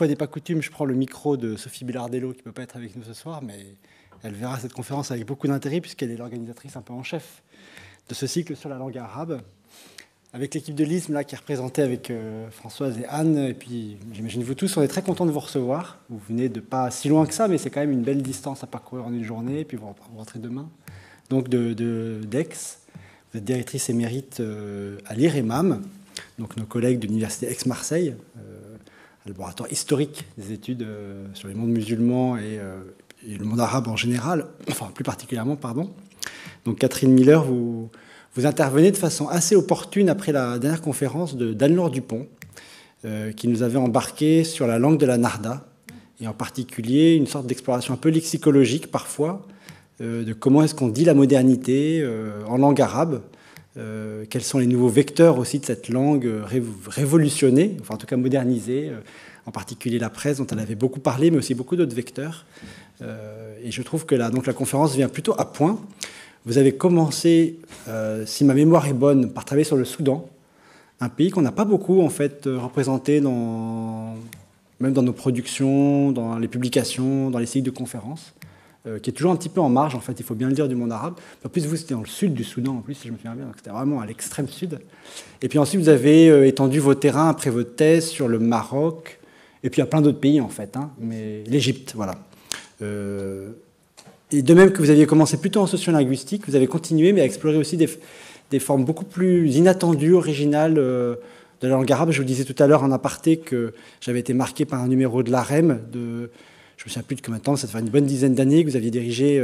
fois n'est pas coutume, je prends le micro de Sophie Bellardello, qui ne peut pas être avec nous ce soir, mais elle verra cette conférence avec beaucoup d'intérêt, puisqu'elle est l'organisatrice un peu en chef de ce cycle sur la langue arabe, avec l'équipe de l'ISM là, qui est représentée avec Françoise et Anne. Et puis, j'imagine vous tous, on est très contents de vous recevoir. Vous venez de pas si loin que ça, mais c'est quand même une belle distance à parcourir en une journée, et puis vous rentrez demain. Donc, d'Aix. Vous êtes directrice émérite à l'IREMAM, donc nos collègues de l'Université Aix-Marseille, laboratoire historique des études sur les mondes musulmans et le monde arabe en général, enfin plus particulièrement, pardon. Donc Catherine Miller, vous intervenez de façon assez opportune après la dernière conférence d'Anne-Laure Dupont, qui nous avait embarqué sur la langue de la Narda, et en particulier une sorte d'exploration un peu lexicologique parfois, de comment est-ce qu'on dit la modernité en langue arabe, quels sont les nouveaux vecteurs aussi de cette langue révolutionnée, enfin en tout cas modernisée, en particulier la presse dont elle avait beaucoup parlé, mais aussi beaucoup d'autres vecteurs. Et je trouve que donc la conférence vient plutôt à point. Vous avez commencé, si ma mémoire est bonne, par travailler sur le Soudan, un pays qu'on n'a pas beaucoup en fait représenté même dans nos productions, dans les publications, dans les cycles de conférences. Qui est toujours un petit peu en marge, en fait, il faut bien le dire, du monde arabe. En plus, vous, c'était dans le sud du Soudan, en plus, si je me souviens bien, donc c'était vraiment à l'extrême sud. Et puis ensuite, vous avez étendu vos terrains après votre thèse sur le Maroc, et puis il y a plein d'autres pays, en fait, hein, mais l'Égypte, voilà. Et de même que vous aviez commencé plutôt en sociolinguistique, vous avez continué, mais à explorer aussi des formes beaucoup plus inattendues, originales de la langue arabe. Je vous disais tout à l'heure en aparté que j'avais été marqué par un numéro de l'AREM, je ne me souviens plus de combien de temps, ça fait une bonne dizaine d'années que vous aviez dirigé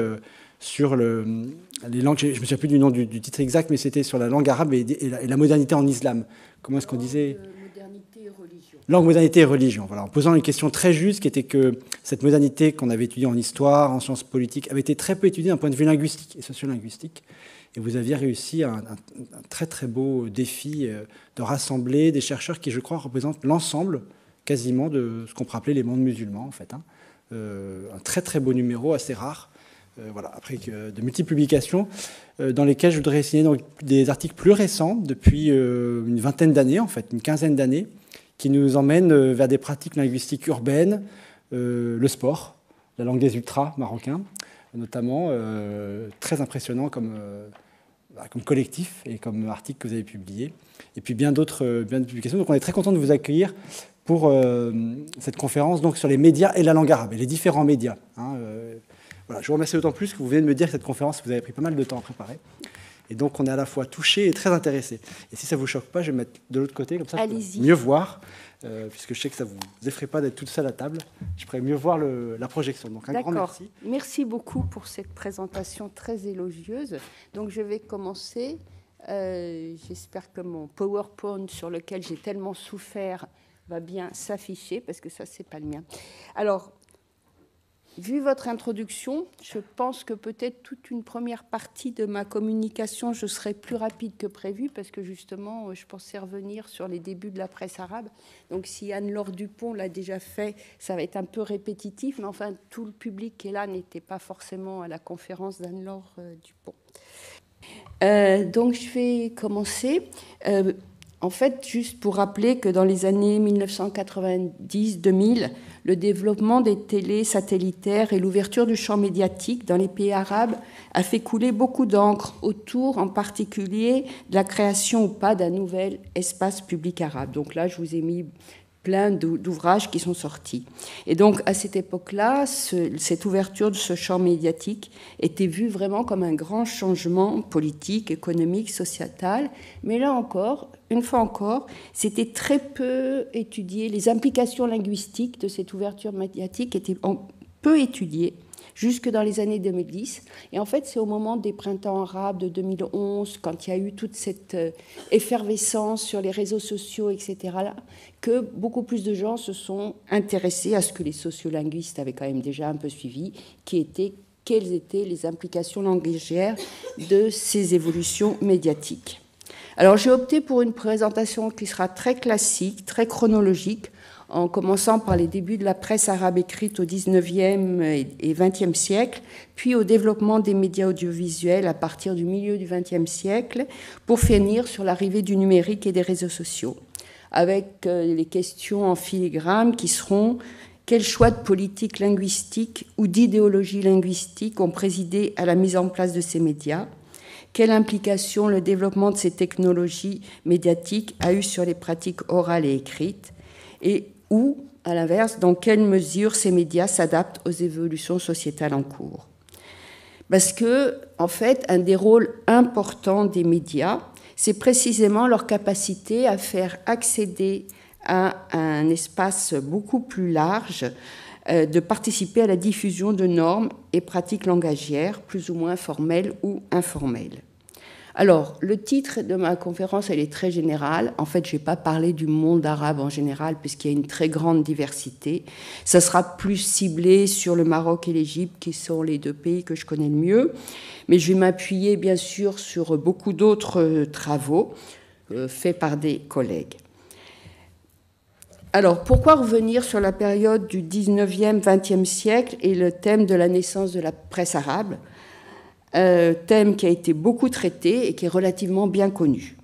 sur les langues, je ne me souviens plus du nom du titre exact, mais c'était sur la langue arabe et la modernité en islam. Comment est-ce qu'on disait ? Modernité et religion. Langue, modernité et religion, voilà, en posant une question très juste qui était que cette modernité qu'on avait étudiée en histoire, en sciences politiques, avait été très peu étudiée d'un point de vue linguistique et sociolinguistique. Et vous aviez réussi un très très beau défi de rassembler des chercheurs qui, je crois, représentent l'ensemble quasiment de ce qu'on pourrait appeler les mondes musulmans, en fait, hein. Un très très beau numéro, assez rare, voilà, après de multiples publications, dans lesquelles je voudrais signer donc des articles plus récents, depuis une vingtaine d'années, en fait, une quinzaine d'années, qui nous emmènent vers des pratiques linguistiques urbaines, le sport, la langue des ultras marocains, notamment, très impressionnant comme collectif et comme article que vous avez publié, et puis bien d'autres publications. Donc on est très content de vous accueillir pour cette conférence donc, sur les médias et la langue arabe, et les différents médias. Hein, voilà, je vous remercie d'autant plus que vous venez de me dire que cette conférence, vous avez pris pas mal de temps à préparer. Et donc, on est à la fois touché et très intéressé. Et si ça ne vous choque pas, je vais me mettre de l'autre côté, comme ça, je peux mieux voir, puisque je sais que ça ne vous effraie pas d'être toute seule à table. Je pourrais mieux voir la projection. Donc, un grand merci. Merci beaucoup pour cette présentation très élogieuse. Donc, je vais commencer. J'espère que mon PowerPoint, sur lequel j'ai tellement souffert, va bien s'afficher, parce que ça, c'est pas le mien. Alors, vu votre introduction, je pense que peut-être toute une première partie de ma communication, je serai plus rapide que prévu, parce que justement, je pensais revenir sur les débuts de la presse arabe. Donc, si Anne-Laure Dupont l'a déjà fait, ça va être un peu répétitif, mais enfin, tout le public qui est là n'était pas forcément à la conférence d'Anne-Laure Dupont. Donc, je vais commencer. En fait, juste pour rappeler que dans les années 1990-2000, le développement des télés satellitaires et l'ouverture du champ médiatique dans les pays arabes a fait couler beaucoup d'encre autour, en particulier, de la création ou pas d'un nouvel espace public arabe. Donc là, je vous ai mis plein d'ouvrages qui sont sortis. Et donc, à cette époque-là, cette ouverture de ce champ médiatique était vue vraiment comme un grand changement politique, économique, sociétal. Mais là encore, une fois encore, c'était très peu étudié. Les implications linguistiques de cette ouverture médiatique étaient peu étudiées jusque dans les années 2010. Et en fait, c'est au moment des printemps arabes de 2011, quand il y a eu toute cette effervescence sur les réseaux sociaux, etc., là, que beaucoup plus de gens se sont intéressés à ce que les sociolinguistes avaient quand même déjà un peu suivi, quelles étaient les implications langagières de ces évolutions médiatiques. Alors, j'ai opté pour une présentation qui sera très classique, très chronologique, en commençant par les débuts de la presse arabe écrite au XIXe et XXe siècle, puis au développement des médias audiovisuels à partir du milieu du XXe siècle, pour finir sur l'arrivée du numérique et des réseaux sociaux. avec les questions en filigrane qui seront: quels choix de politique linguistique ou d'idéologie linguistique ont présidé à la mise en place de ces médias? Quelle implication le développement de ces technologies médiatiques a eu sur les pratiques orales et écrites? Et où, à l'inverse, dans quelle mesure ces médias s'adaptent aux évolutions sociétales en cours? Parce que, en fait, un des rôles importants des médias, c'est précisément leur capacité à faire accéder à un espace beaucoup plus large, de participer à la diffusion de normes et pratiques langagières, plus ou moins formelles ou informelles. Alors, le titre de ma conférence, elle est très générale. En fait, je ne vais pas parler du monde arabe en général, puisqu'il y a une très grande diversité. Ça sera plus ciblé sur le Maroc et l'Égypte, qui sont les deux pays que je connais le mieux. Mais je vais m'appuyer, bien sûr, sur beaucoup d'autres travaux faits par des collègues. Alors, pourquoi revenir sur la période du 19e, 20e siècle et le thème de la naissance de la presse arabe? Thème qui a été beaucoup traité et qui est relativement bien connu.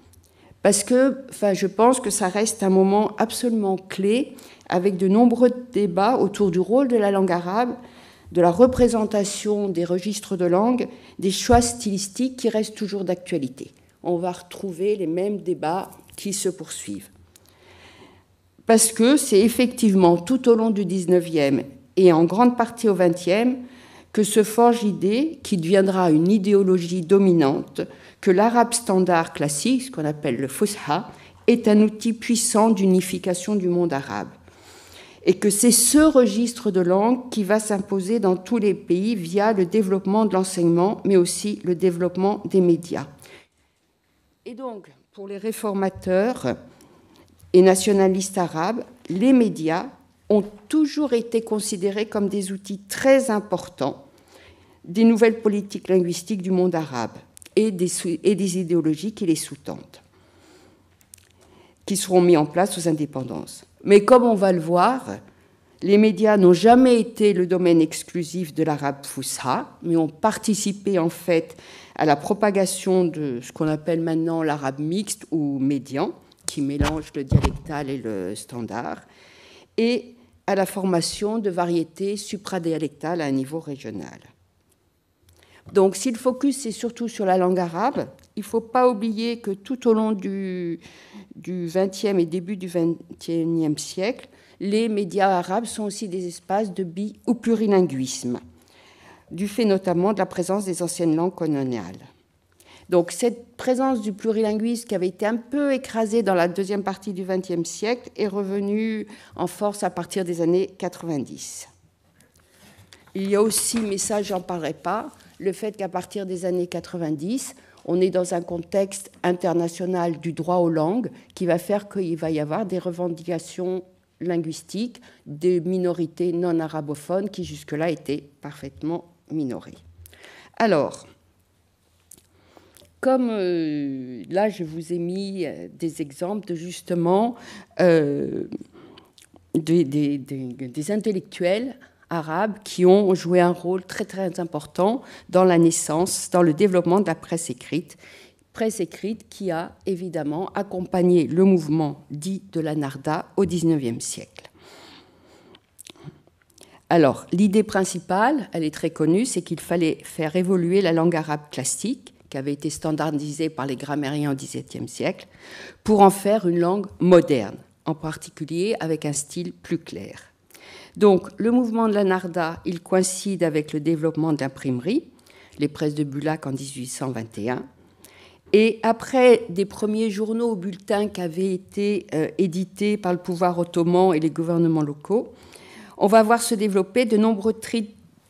Parce que, je pense que ça reste un moment absolument clé, avec de nombreux débats autour du rôle de la langue arabe, de la représentation des registres de langue, des choix stylistiques qui restent toujours d'actualité. On va retrouver les mêmes débats qui se poursuivent. Parce que c'est effectivement tout au long du 19e et en grande partie au 20e que se forge l'idée, qui deviendra une idéologie dominante, que l'arabe standard classique, ce qu'on appelle le Fusha, est un outil puissant d'unification du monde arabe. Et que c'est ce registre de langue qui va s'imposer dans tous les pays via le développement de l'enseignement, mais aussi le développement des médias. Et donc, pour les réformateurs et nationalistes arabes, les médias ont toujours été considérés comme des outils très importants des nouvelles politiques linguistiques du monde arabe et des idéologies qui les sous-tendent, qui seront mis en place aux indépendances. Mais comme on va le voir, les médias n'ont jamais été le domaine exclusif de l'arabe Fusha, mais ont participé en fait à la propagation de ce qu'on appelle maintenant l'arabe mixte ou médian, qui mélange le dialectal et le standard, et à la formation de variétés supradialectales à un niveau régional. Donc, si le focus est surtout sur la langue arabe, il ne faut pas oublier que tout au long du XXe et début du XXIe siècle, les médias arabes sont aussi des espaces de bi- ou plurilinguisme, du fait notamment de la présence des anciennes langues coloniales. Donc, cette présence du plurilinguisme qui avait été un peu écrasée dans la deuxième partie du XXe siècle est revenue en force à partir des années 90. Il y a aussi, mais ça, j'en parlerai pas, le fait qu'à partir des années 90, on est dans un contexte international du droit aux langues qui va faire qu'il va y avoir des revendications linguistiques des minorités non arabophones qui jusque-là étaient parfaitement minorées. Alors, comme là, je vous ai mis des exemples de justement des intellectuels arabes qui ont joué un rôle très très important dans la naissance, dans le développement de la presse écrite qui a évidemment accompagné le mouvement dit de la Narda au XIXe siècle. Alors, l'idée principale, elle est très connue, c'est qu'il fallait faire évoluer la langue arabe classique, qui avait été standardisée par les grammairiens au XVIIe siècle, pour en faire une langue moderne, en particulier avec un style plus clair. Donc, le mouvement de la Narda, il coïncide avec le développement de l'imprimerie, les presses de Bulak en 1821. Et après des premiers journaux ou bulletins qui avaient été édités par le pouvoir ottoman et les gouvernements locaux, on va voir se développer de nombreux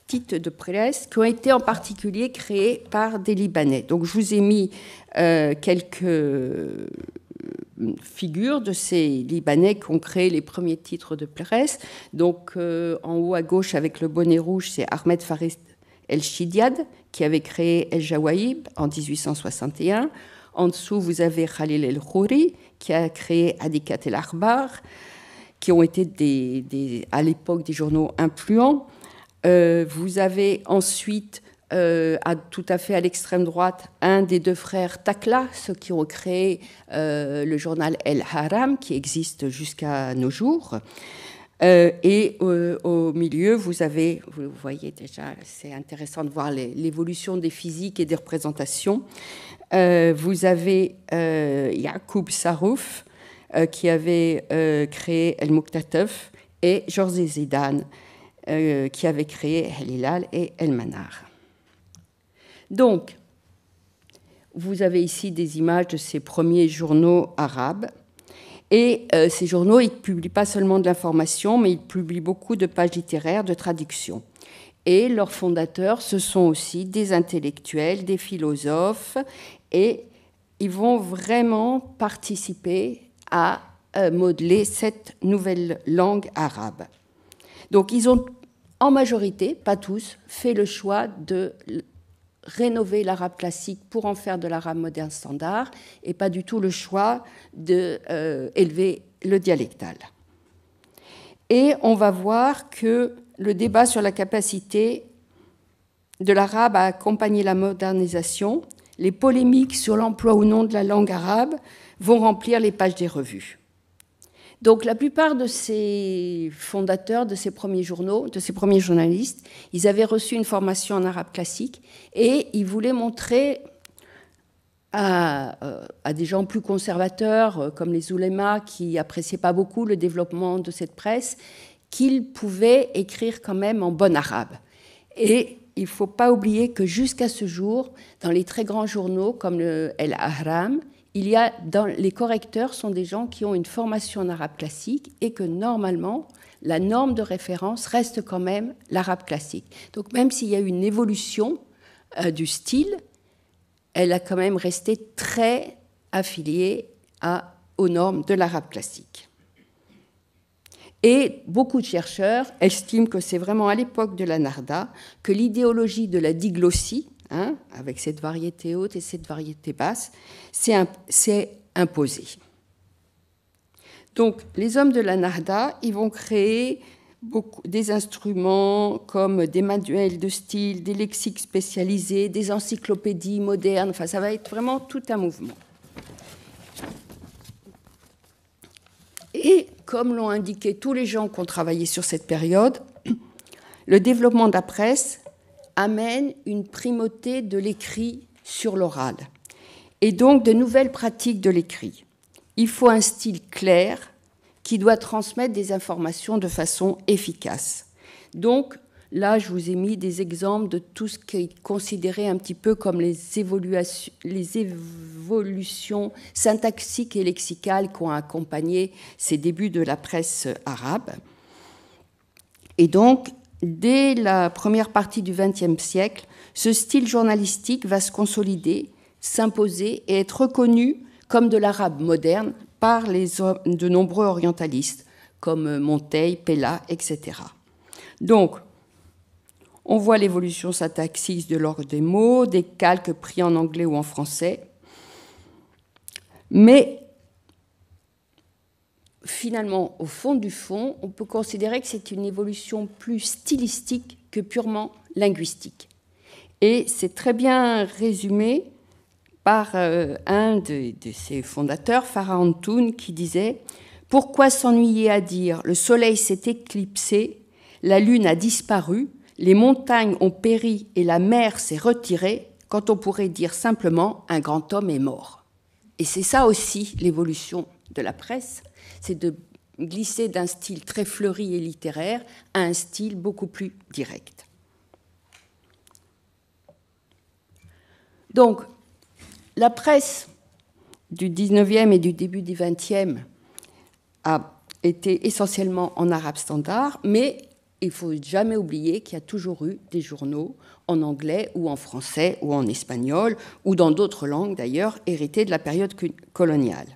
titres de presse qui ont été en particulier créés par des Libanais. Donc, je vous ai mis quelques figures de ces Libanais qui ont créé les premiers titres de presse. Donc, en haut à gauche, avec le bonnet rouge, c'est Ahmed Farid El-Chidiad, qui avait créé El Jawaïb en 1861. En dessous, vous avez Khalil El-Khouri, qui a créé Adikat El-Akhbar, qui ont été à l'époque des journaux influents. Vous avez ensuite tout à fait à l'extrême droite, un des deux frères Takla, ceux qui ont créé le journal El Haram, qui existe jusqu'à nos jours. Et au milieu, vous voyez déjà, c'est intéressant de voir l'évolution des physiques et des représentations. Vous avez Yacoub Sarouf, qui avait créé El Muqtataf, et Georges Zidane, qui avait créé El Hilal et El Manar. Donc, vous avez ici des images de ces premiers journaux arabes. Et ces journaux, ils ne publient pas seulement de l'information, mais ils publient beaucoup de pages littéraires, de traductions. Et leurs fondateurs, ce sont aussi des intellectuels, des philosophes, et ils vont vraiment participer à modeler cette nouvelle langue arabe. Donc, ils ont, en majorité, pas tous, fait le choix de rénover l'arabe classique pour en faire de l'arabe moderne standard et pas du tout le choix d'élever le dialectal. Et on va voir que le débat sur la capacité de l'arabe à accompagner la modernisation, les polémiques sur l'emploi ou non de la langue arabe vont remplir les pages des revues. Donc la plupart de ces fondateurs, de ces premiers journaux, de ces premiers journalistes, ils avaient reçu une formation en arabe classique et ils voulaient montrer à des gens plus conservateurs, comme les oulémas, qui n'appréciaient pas beaucoup le développement de cette presse, qu'ils pouvaient écrire quand même en bon arabe. Et il ne faut pas oublier que jusqu'à ce jour, dans les très grands journaux comme le El Ahram, les correcteurs sont des gens qui ont une formation en arabe classique et que normalement, la norme de référence reste quand même l'arabe classique. Donc même s'il y a eu une évolution du style, elle a quand même resté très affiliée aux normes de l'arabe classique. Et beaucoup de chercheurs estiment que c'est vraiment à l'époque de la Narda que l'idéologie de la diglossie, avec cette variété haute et cette variété basse, s'est imposée. Donc, les hommes de la Narda, ils vont créer des instruments comme des manuels de style, des lexiques spécialisés, des encyclopédies modernes. Enfin, ça va être vraiment tout un mouvement. Et comme l'ont indiqué tous les gens qui ont travaillé sur cette période, le développement de la presse amène une primauté de l'écrit sur l'oral et donc de nouvelles pratiques de l'écrit. Il faut un style clair qui doit transmettre des informations de façon efficace. Donc là, je vous ai mis des exemples de tout ce qui est considéré un petit peu comme les évolutions syntaxiques et lexicales qui ont accompagné ces débuts de la presse arabe. Et donc, dès la première partie du XXe siècle, ce style journalistique va se consolider, s'imposer et être reconnu comme de l'arabe moderne par de nombreux orientalistes, comme Monteil, Pella, etc. Donc, on voit l'évolution syntaxique de l'ordre des mots, des calques pris en anglais ou en français. Mais finalement, au fond du fond, on peut considérer que c'est une évolution plus stylistique que purement linguistique. Et c'est très bien résumé par un de ses fondateurs, Farah Antoun, qui disait « Pourquoi s'ennuyer à dire « le soleil s'est éclipsé, la lune a disparu, les montagnes ont péri et la mer s'est retirée, quand on pourrait dire simplement « un grand homme est mort ». Et c'est ça aussi l'évolution de la presse, c'est de glisser d'un style très fleuri et littéraire à un style beaucoup plus direct. Donc, la presse du 19e et du début du 20e a été essentiellement en arabe standard, mais il ne faut jamais oublier qu'il y a toujours eu des journaux en anglais ou en français ou en espagnol ou dans d'autres langues d'ailleurs, hérités de la période coloniale.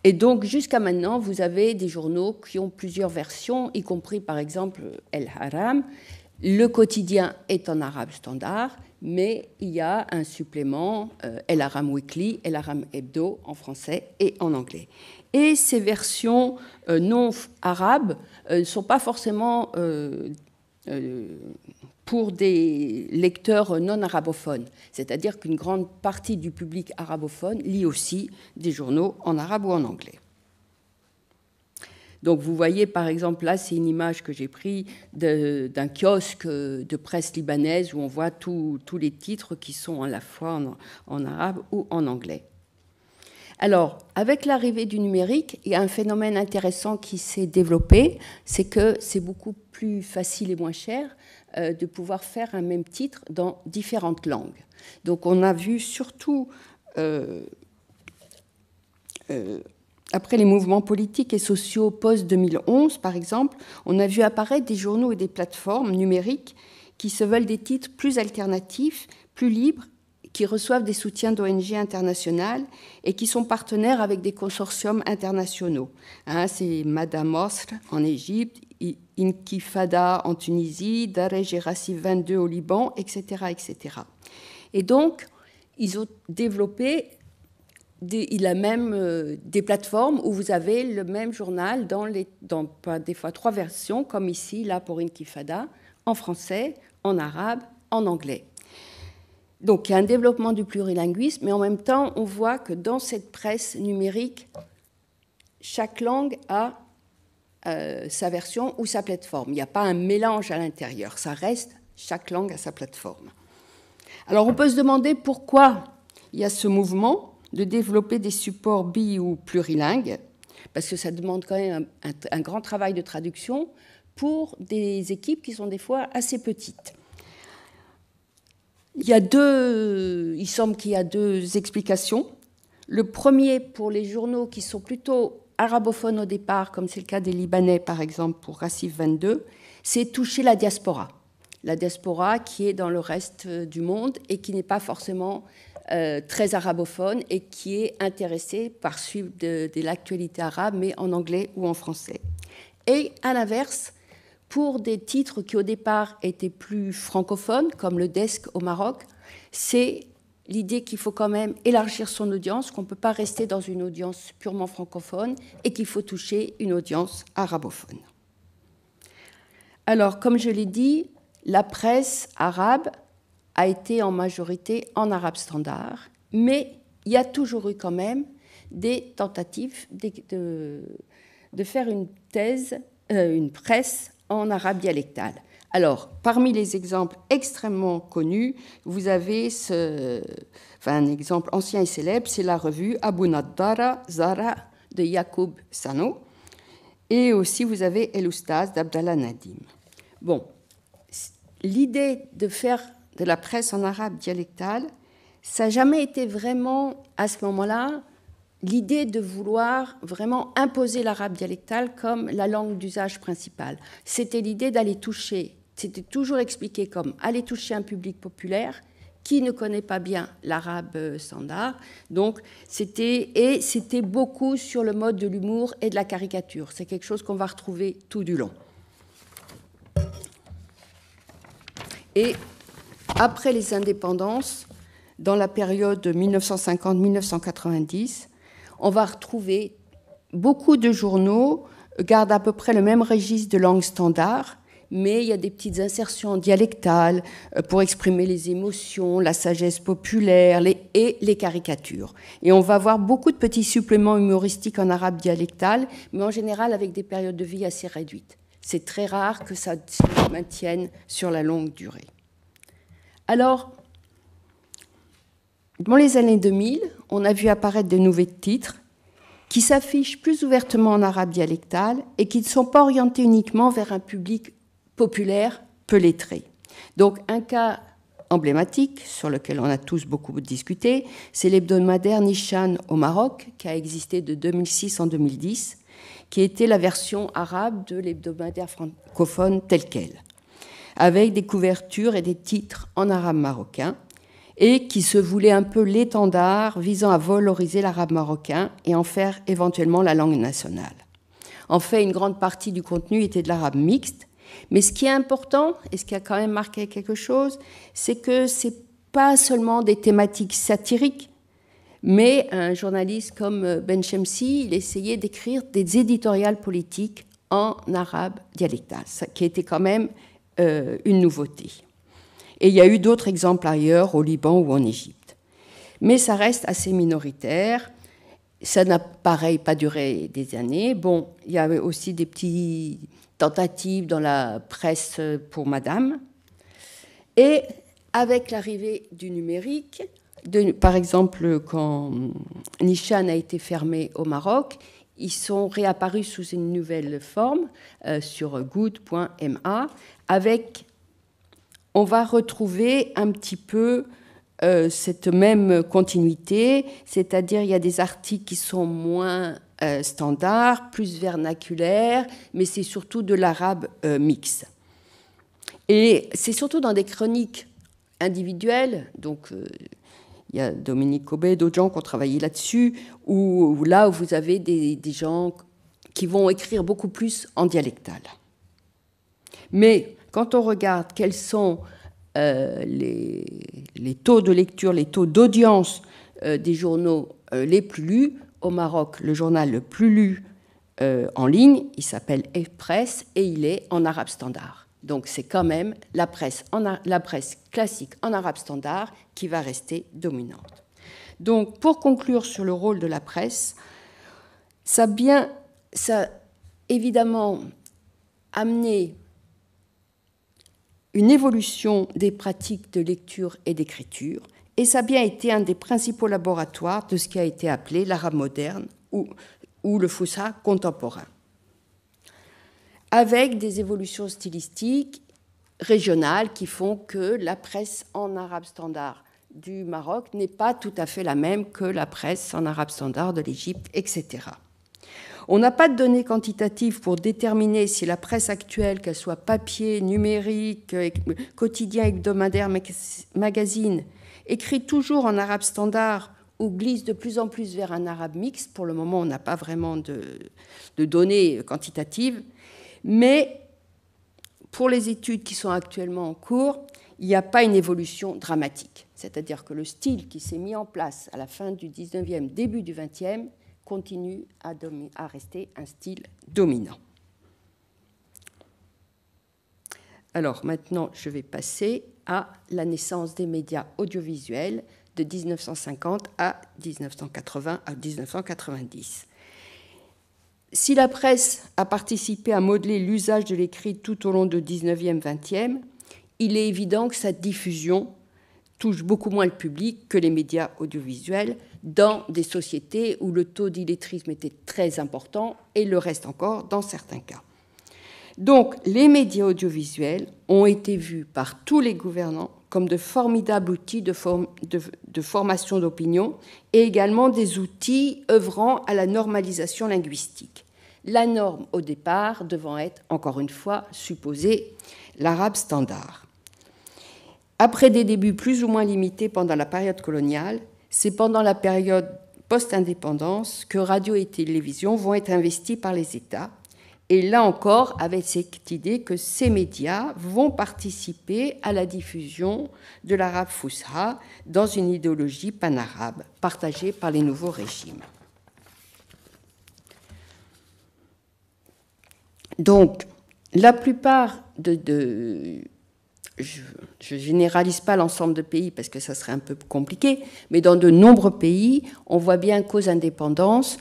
Et donc, jusqu'à maintenant, vous avez des journaux qui ont plusieurs versions, y compris par exemple El Haram. Le quotidien est en arabe standard, mais il y a un supplément, El Haram Weekly, El Haram Hebdo en français et en anglais. Et ces versions non arabes ne sont pas forcément pour des lecteurs non arabophones, c'est-à-dire qu'une grande partie du public arabophone lit aussi des journaux en arabe ou en anglais. Donc vous voyez par exemple là, c'est une image que j'ai prise d'un kiosque de presse libanaise où on voit tous les titres qui sont à la fois en arabe ou en anglais. Alors, avec l'arrivée du numérique, il y a un phénomène intéressant qui s'est développé, c'est que c'est beaucoup plus facile et moins cher de pouvoir faire un même titre dans différentes langues. Donc on a vu surtout, après les mouvements politiques et sociaux post-2011 par exemple, on a vu apparaître des journaux et des plateformes numériques qui se veulent des titres plus alternatifs, plus libres, qui reçoivent des soutiens d'ONG internationales et qui sont partenaires avec des consortiums internationaux. C'est Madame Mostre en Égypte, Inkifada en Tunisie, Darej et Rassif 22 au Liban, etc., etc. Et donc, ils ont développé des plateformes où vous avez le même journal dans des fois 3 versions, comme ici, là pour Inkifada, en français, en arabe, en anglais. Donc, il y a un développement du plurilinguisme, mais en même temps, on voit que dans cette presse numérique, chaque langue a sa version ou sa plateforme. Il n'y a pas un mélange à l'intérieur, ça reste, chaque langue a sa plateforme. Alors, on peut se demander pourquoi il y a ce mouvement de développer des supports bi- ou plurilingues, parce que ça demande quand même un grand travail de traduction pour des équipes qui sont des fois assez petites. Il semble qu'il y a 2 explications. Le premier, pour les journaux qui sont plutôt arabophones au départ, comme c'est le cas des Libanais, par exemple, pour Rassif 22, c'est toucher la diaspora. La diaspora qui est dans le reste du monde et qui n'est pas forcément très arabophone et qui est intéressée par suivre de l'actualité arabe, mais en anglais ou en français. Et à l'inverse, pour des titres qui au départ étaient plus francophones, comme le Desk au Maroc, c'est l'idée qu'il faut quand même élargir son audience, qu'on ne peut pas rester dans une audience purement francophone et qu'il faut toucher une audience arabophone. Alors, comme je l'ai dit, la presse arabe a été en majorité en arabe standard, mais il y a toujours eu quand même des tentatives de faire une presse en arabe dialectal. Alors, parmi les exemples extrêmement connus, vous avez un exemple ancien et célèbre, c'est la revue Abu Naddara Zara de Yacoub Sano, et aussi vous avez El Oustaz d'Abdallah Nadim. Bon, l'idée de faire de la presse en arabe dialectal, ça n'a jamais été vraiment, à ce moment-là, l'idée de vouloir vraiment imposer l'arabe dialectal comme la langue d'usage principale. C'était l'idée d'aller toucher, c'était toujours expliqué comme aller toucher un public populaire qui ne connaît pas bien l'arabe standard. Donc, c'était beaucoup sur le mode de l'humour et de la caricature. C'est quelque chose qu'on va retrouver tout du long. Et après les indépendances, dans la période 1950-1990, on va retrouver beaucoup de journaux gardent à peu près le même registre de langue standard, mais il y a des petites insertions dialectales pour exprimer les émotions, la sagesse populaire et les caricatures. Et on va voir beaucoup de petits suppléments humoristiques en arabe dialectal, mais en général avec des périodes de vie assez réduites. C'est très rare que ça se maintienne sur la longue durée. Alors, dans les années 2000, on a vu apparaître de nouveaux titres qui s'affichent plus ouvertement en arabe dialectal et qui ne sont pas orientés uniquement vers un public populaire peu lettré. Donc, un cas emblématique sur lequel on a tous beaucoup discuté, c'est l'hebdomadaire Nishan au Maroc, qui a existé de 2006 en 2010, qui était la version arabe de l'hebdomadaire francophone tel quel, avec des couvertures et des titres en arabe marocain, et qui se voulait un peu l'étendard visant à valoriser l'arabe marocain et en faire éventuellement la langue nationale. En fait, une grande partie du contenu était de l'arabe mixte, mais ce qui est important, et ce qui a quand même marqué quelque chose, c'est que ce n'est pas seulement des thématiques satiriques, mais un journaliste comme Ben Chemsi, il essayait d'écrire des éditoriales politiques en arabe dialectal, ce qui était quand même une nouveauté. Et il y a eu d'autres exemples ailleurs, au Liban ou en Égypte. Mais ça reste assez minoritaire. Ça n'a, pareil, pas duré des années. Bon, il y avait aussi des petites tentatives dans la presse pour Madame. Et avec l'arrivée du numérique, par exemple, quand Nishan a été fermé au Maroc, ils sont réapparus sous une nouvelle forme sur good.ma. On va retrouver un petit peu cette même continuité, c'est-à-dire il y a des articles qui sont moins standards, plus vernaculaires, mais c'est surtout de l'arabe mixte. Et c'est surtout dans des chroniques individuelles, donc il y a Dominique Cobet et d'autres gens qui ont travaillé là-dessus, où vous avez des gens qui vont écrire beaucoup plus en dialectal. Mais quand on regarde quels sont les taux de lecture, les taux d'audience des journaux les plus lus, au Maroc, le journal le plus lu en ligne, il s'appelle F-Presse et il est en arabe standard. Donc c'est quand même la presse classique en arabe standard qui va rester dominante. Donc pour conclure sur le rôle de la presse, ça a évidemment amené une évolution des pratiques de lecture et d'écriture, et ça a bien été un des principaux laboratoires de ce qui a été appelé l'arabe moderne ou le Fusha contemporain, avec des évolutions stylistiques régionales qui font que la presse en arabe standard du Maroc n'est pas tout à fait la même que la presse en arabe standard de l'Égypte, etc. On n'a pas de données quantitatives pour déterminer si la presse actuelle, qu'elle soit papier, numérique, quotidien, hebdomadaire, magazine, écrit toujours en arabe standard ou glisse de plus en plus vers un arabe mixte. Pour le moment, on n'a pas vraiment de données quantitatives. Mais pour les études qui sont actuellement en cours, il n'y a pas une évolution dramatique. C'est-à-dire que le style qui s'est mis en place à la fin du 19e, début du 20e, continue à rester un style dominant. Alors maintenant, je vais passer à la naissance des médias audiovisuels de 1950 à 1980 à 1990. Si la presse a participé à modeler l'usage de l'écrit tout au long du 19e, 20e, il est évident que sa diffusion touche beaucoup moins le public que les médias audiovisuels dans des sociétés où le taux d'illettrisme était très important et le reste encore dans certains cas. Donc, les médias audiovisuels ont été vus par tous les gouvernants comme de formidables outils de formation d'opinion et également des outils œuvrant à la normalisation linguistique. La norme, au départ, devant être, encore une fois, supposée l'arabe standard. Après des débuts plus ou moins limités pendant la période coloniale, c'est pendant la période post-indépendance que radio et télévision vont être investis par les États. Et là encore, avec cette idée que ces médias vont participer à la diffusion de l'arabe Fusha dans une idéologie panarabe partagée par les nouveaux régimes. Donc, la plupart je ne généralise pas l'ensemble de pays parce que ça serait un peu compliqué, mais dans de nombreux pays, on voit bien qu'aux indépendances,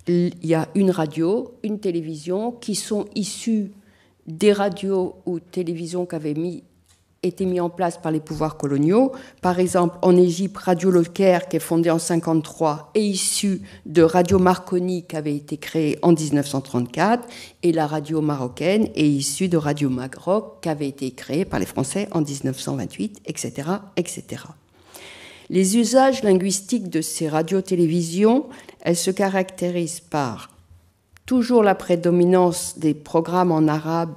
il y a une radio, une télévision qui sont issues des radios ou télévisions qui avaient été mis en place par les pouvoirs coloniaux. Par exemple, en Égypte, Radio Le Caire, qui est fondée en 1953, est issue de Radio Marconi, qui avait été créée en 1934, et la radio marocaine est issue de Radio Maroc, qui avait été créée par les Français en 1928, etc., etc. Les usages linguistiques de ces radios-télévisions, elles se caractérisent par toujours la prédominance des programmes en arabe,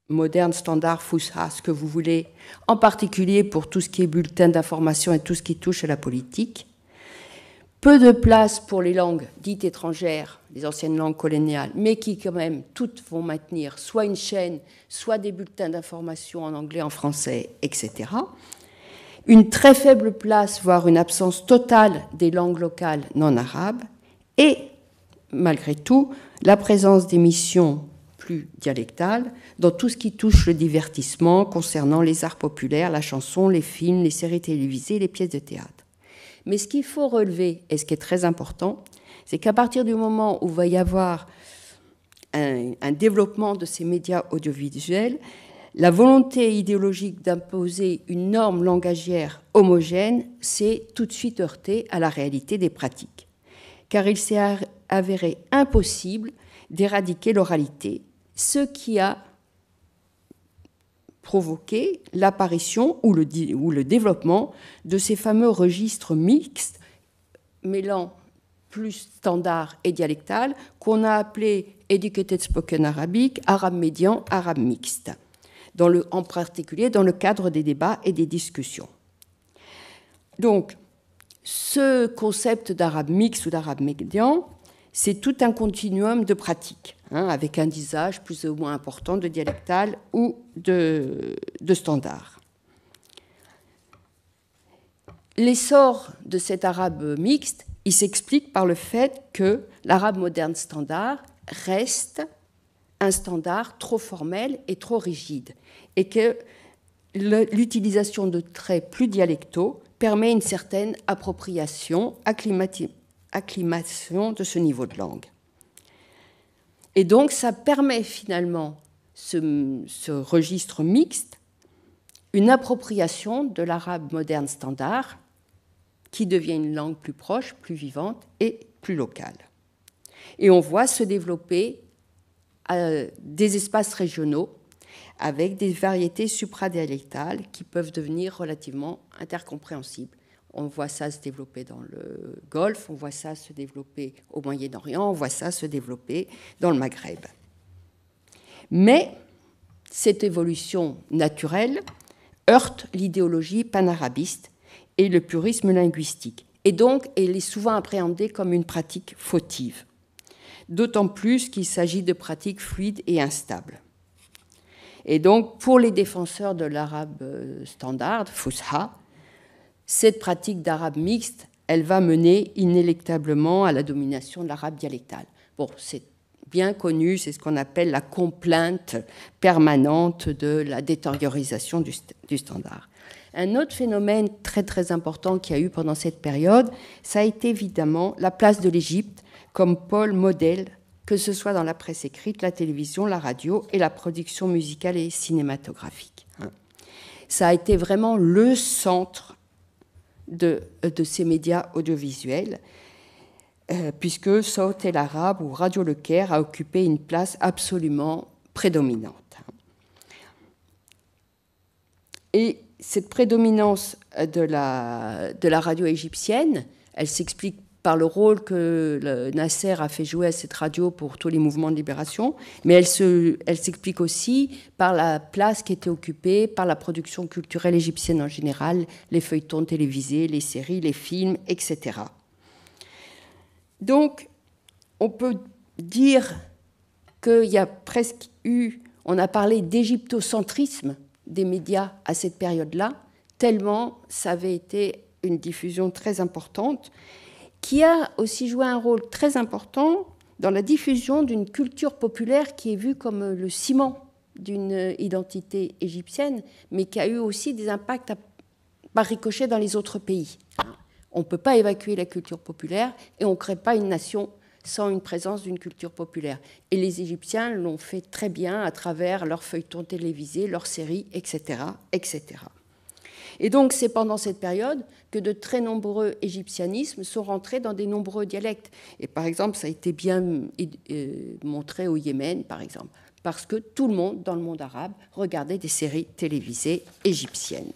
moderne, standard, Fusha, ce que vous voulez, en particulier pour tout ce qui est bulletin d'information et tout ce qui touche à la politique. Peu de place pour les langues dites étrangères, les anciennes langues coloniales, mais qui quand même toutes vont maintenir soit une chaîne, soit des bulletins d'information en anglais, en français, etc. Une très faible place, voire une absence totale des langues locales non arabes, et malgré tout, la présence d'émissions plus dialectale dans tout ce qui touche le divertissement concernant les arts populaires, la chanson, les films, les séries télévisées, les pièces de théâtre. Mais ce qu'il faut relever, et ce qui est très important, c'est qu'à partir du moment où il va y avoir un développement de ces médias audiovisuels, la volonté idéologique d'imposer une norme langagière homogène s'est tout de suite heurtée à la réalité des pratiques, car il s'est avéré impossible d'éradiquer l'oralité, ce qui a provoqué l'apparition ou le développement de ces fameux registres mixtes mêlant plus standard et dialectal qu'on a appelé Educated Spoken Arabic, arabe médian, arabe mixte, en particulier dans le cadre des débats et des discussions. Donc, ce concept d'arabe mixte ou d'arabe médian, c'est tout un continuum de pratiques, avec un usage plus ou moins important de dialectal ou de standard. L'essor de cet arabe mixte, il s'explique par le fait que l'arabe moderne standard reste un standard trop formel et trop rigide, et que l'utilisation de traits plus dialectaux permet une certaine appropriation, acclimation de ce niveau de langue. Et donc, ça permet finalement, ce registre mixte, une appropriation de l'arabe moderne standard qui devient une langue plus proche, plus vivante et plus locale. Et on voit se développer des espaces régionaux avec des variétés supradialectales qui peuvent devenir relativement intercompréhensibles. On voit ça se développer dans le Golfe, on voit ça se développer au Moyen-Orient, on voit ça se développer dans le Maghreb. Mais cette évolution naturelle heurte l'idéologie panarabiste et le purisme linguistique. Et donc, elle est souvent appréhendée comme une pratique fautive, d'autant plus qu'il s'agit de pratiques fluides et instables. Et donc, pour les défenseurs de l'arabe standard, Fusha, cette pratique d'arabe mixte, elle va mener inéluctablement à la domination de l'arabe dialectal. Bon, c'est bien connu, c'est ce qu'on appelle la complainte permanente de la détériorisation du standard. Un autre phénomène très très important qu'il y a eu pendant cette période, ça a été évidemment la place de l'Égypte comme pôle modèle, que ce soit dans la presse écrite, la télévision, la radio et la production musicale et cinématographique. Ça a été vraiment le centre de ces médias audiovisuels, puisque Sawt El Arab ou Radio Le Caire a occupé une place absolument prédominante. Et cette prédominance de la radio égyptienne, elle s'explique par le rôle que Nasser a fait jouer à cette radio pour tous les mouvements de libération, mais elle s'explique aussi par la place qui était occupée par la production culturelle égyptienne en général, les feuilletons télévisés, les séries, les films, etc. Donc, on peut dire qu'il y a presque eu, on a parlé d'égyptocentrisme des médias à cette période-là, tellement ça avait été une diffusion très importante, qui a aussi joué un rôle très important dans la diffusion d'une culture populaire qui est vue comme le ciment d'une identité égyptienne, mais qui a eu aussi des impacts par ricochet dans les autres pays. On ne peut pas évacuer la culture populaire et on ne crée pas une nation sans une présence d'une culture populaire. Et les Égyptiens l'ont fait très bien à travers leurs feuilletons télévisés, leurs séries, etc., etc. Et donc, c'est pendant cette période que de très nombreux égyptianismes sont rentrés dans des nombreux dialectes. Et par exemple, ça a été bien montré au Yémen, par exemple, parce que tout le monde, dans le monde arabe, regardait des séries télévisées égyptiennes.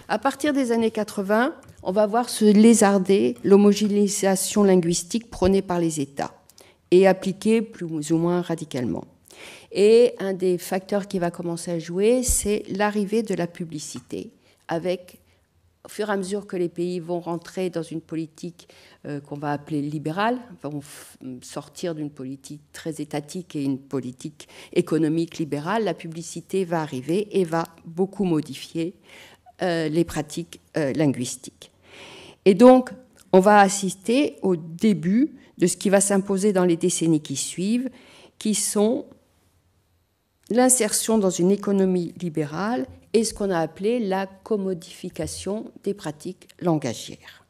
À partir des années 80, on va voir se lézarder l'homogénéisation linguistique prônée par les États et appliquée plus ou moins radicalement. Et un des facteurs qui va commencer à jouer, c'est l'arrivée de la publicité, avec, au fur et à mesure que les pays vont rentrer dans une politique qu'on va appeler libérale, vont sortir d'une politique très étatique et une politique économique libérale, la publicité va arriver et va beaucoup modifier les pratiques linguistiques. Et donc, on va assister au début de ce qui va s'imposer dans les décennies qui suivent, qui sont l'insertion dans une économie libérale et ce qu'on a appelé la commodification des pratiques langagières.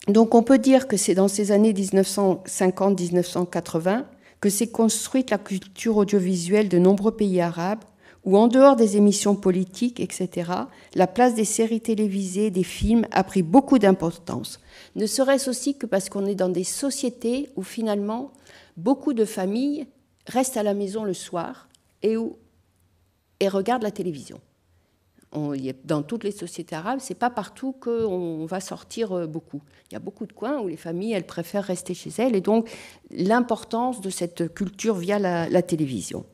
Donc on peut dire que c'est dans ces années 1950-1980 que s'est construite la culture audiovisuelle de nombreux pays arabes, où en dehors des émissions politiques, etc., la place des séries télévisées, des films a pris beaucoup d'importance. Ne serait-ce aussi que parce qu'on est dans des sociétés où finalement beaucoup de familles restent à la maison le soir et regardent la télévision. Dans toutes les sociétés arabes, ce n'est pas partout qu'on va sortir beaucoup. Il y a beaucoup de coins où les familles, elles préfèrent rester chez elles, et donc l'importance de cette culture via la télévision.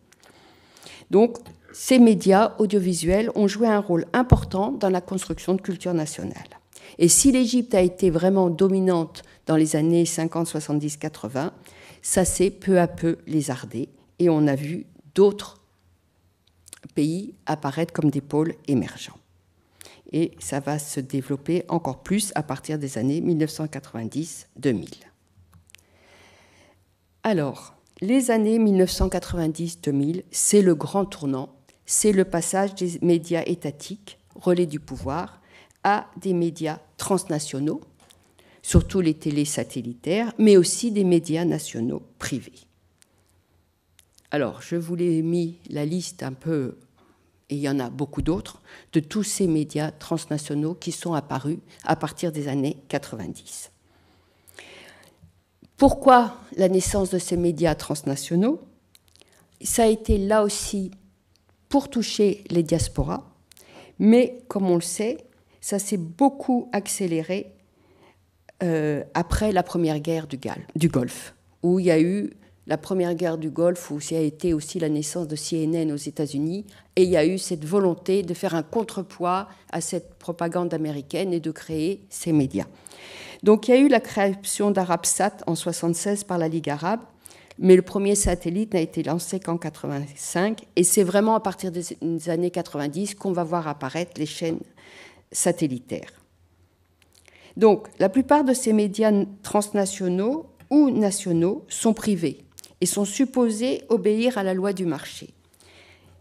Donc, ces médias audiovisuels ont joué un rôle important dans la construction de culture nationale. Et si l'Égypte a été vraiment dominante dans les années 50, 70, 80, ça s'est peu à peu lézardé, et on a vu d'autres pays apparaître comme des pôles émergents. Et ça va se développer encore plus à partir des années 1990-2000. Alors, les années 1990-2000, c'est le grand tournant, c'est le passage des médias étatiques, relais du pouvoir, à des médias transnationaux, surtout les télés satellitaires, mais aussi des médias nationaux privés. Alors, je vous ai mis la liste un peu, et il y en a beaucoup d'autres, de tous ces médias transnationaux qui sont apparus à partir des années 90. Pourquoi la naissance de ces médias transnationaux? Ça a été là aussi pour toucher les diasporas, mais comme on le sait, ça s'est beaucoup accéléré après la première guerre du Golfe, où il y a eu la première guerre du Golfe, où ça a été aussi la naissance de CNN aux États-Unis, et il y a eu cette volonté de faire un contrepoids à cette propagande américaine et de créer ces médias. Donc il y a eu la création d'Arabsat en 1976 par la Ligue arabe, mais le premier satellite n'a été lancé qu'en 1985, et c'est vraiment à partir des années 90 qu'on va voir apparaître les chaînes satellitaires. Donc la plupart de ces médias transnationaux ou nationaux sont privés et sont supposés obéir à la loi du marché,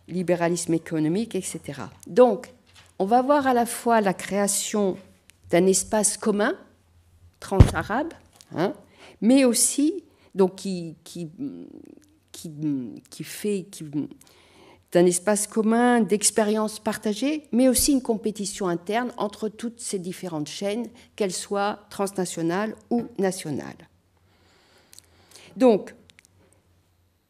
libéralisme économique, etc. Donc, on va voir à la fois la création d'un espace commun trans-arabe, mais aussi donc d'un espace commun d'expériences partagées, mais aussi une compétition interne entre toutes ces différentes chaînes, qu'elles soient transnationales ou nationales. Donc,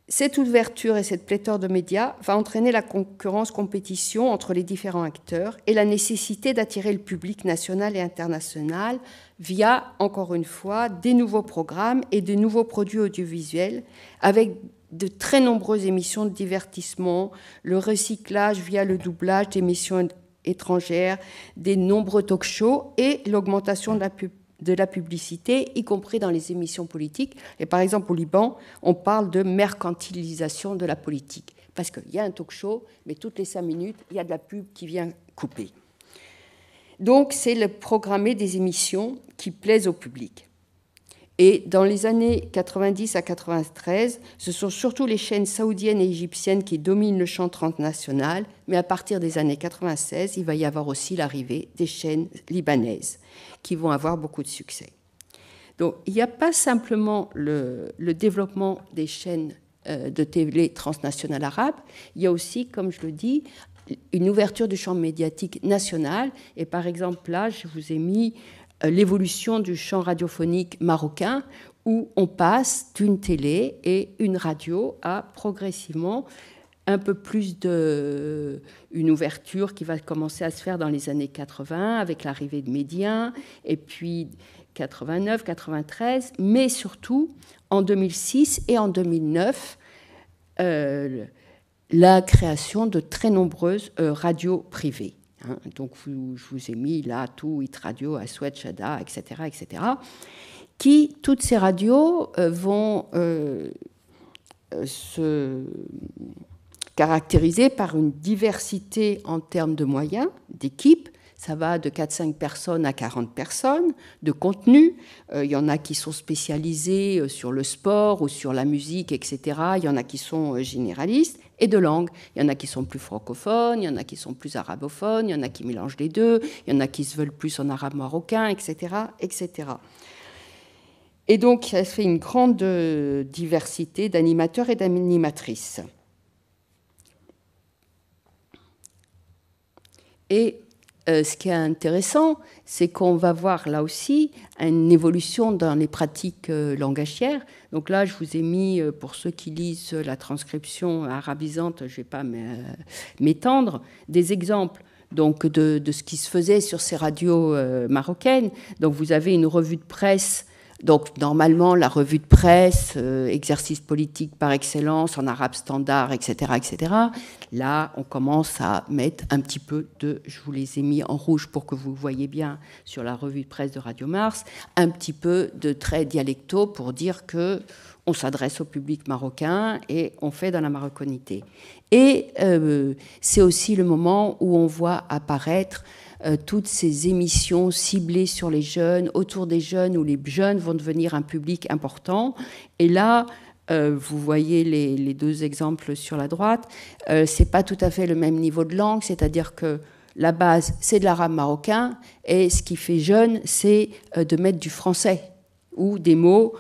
cette ouverture et cette pléthore de médias va entraîner la concurrence-compétition entre les différents acteurs et la nécessité d'attirer le public national et international via, encore une fois, des nouveaux programmes et de nouveaux produits audiovisuels avec de très nombreuses émissions de divertissement, le recyclage via le doublage d'émissions étrangères, des nombreux talk-shows et l'augmentation de la publicité, y compris dans les émissions politiques. Et par exemple, au Liban, on parle de mercantilisation de la politique, parce qu'il y a un talk-show, mais toutes les 5 minutes, il y a de la pub qui vient couper. Donc, c'est le programmer des émissions qui plaisent au public. Et dans les années 90 à 93, ce sont surtout les chaînes saoudiennes et égyptiennes qui dominent le champ transnational, mais à partir des années 96, il va y avoir aussi l'arrivée des chaînes libanaises, qui vont avoir beaucoup de succès. Donc, il n'y a pas simplement le développement des chaînes de télé transnationales arabes, il y a aussi, comme je le dis, une ouverture du champ médiatique national. Et par exemple, là, je vous ai mis l'évolution du champ radiophonique marocain, où on passe d'une télé et une radio à progressivement un peu plus une ouverture qui va commencer à se faire dans les années 80 avec l'arrivée de Médien, et puis 89, 93, mais surtout en 2006 et en 2009, la création de très nombreuses radios privées. Donc, je vous ai mis là tout, Hit Radio, Aswad, Shada, etc., etc., toutes ces radios vont se caractériser par une diversité en termes de moyens, d'équipes. Ça va de 4-5 personnes à 40 personnes de contenu. Il y en a qui sont spécialisés sur le sport ou sur la musique, etc. Il y en a qui sont généralistes. Et de langue. Il y en a qui sont plus francophones, il y en a qui sont plus arabophones, il y en a qui mélangent les deux, il y en a qui se veulent plus en arabe marocain, etc., etc. Et donc, ça fait une grande diversité d'animateurs et d'animatrices. Et ce qui est intéressant, c'est qu'on va voir là aussi une évolution dans les pratiques langagières. Donc là, je vous ai mis, pour ceux qui lisent la transcription arabisante, je ne vais pas m'étendre, des exemples donc, de ce qui se faisait sur ces radios marocaines. Donc vous avez une revue de presse. Donc, normalement, la revue de presse, exercice politique par excellence, en arabe standard, etc., etc. Là, on commence à mettre un petit peu de... Je vous les ai mis en rouge pour que vous voyez bien sur la revue de presse de Radio Mars, un petit peu de traits dialectaux pour dire qu'on s'adresse au public marocain et on fait dans la marocanité. Et c'est aussi le moment où on voit apparaître toutes ces émissions ciblées sur les jeunes, autour des jeunes, où les jeunes vont devenir un public important. Et là, vous voyez les deux exemples sur la droite, c'est pas tout à fait le même niveau de langue, c'est-à-dire que la base, c'est de l'arabe marocain, et ce qui fait jeune, c'est de mettre du français, ou des mots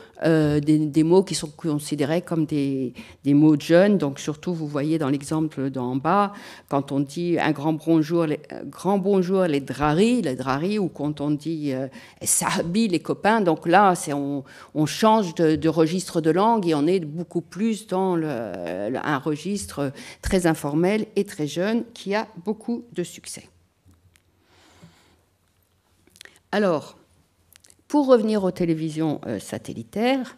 qui sont considérés comme des mots de jeunes. Donc surtout, vous voyez dans l'exemple d'en bas, quand on dit un grand bonjour les drari, ou quand on dit sahbi, les copains. Donc là, on change de registre de langue et on est beaucoup plus dans un registre très informel et très jeune qui a beaucoup de succès. Alors, pour revenir aux télévisions satellitaires,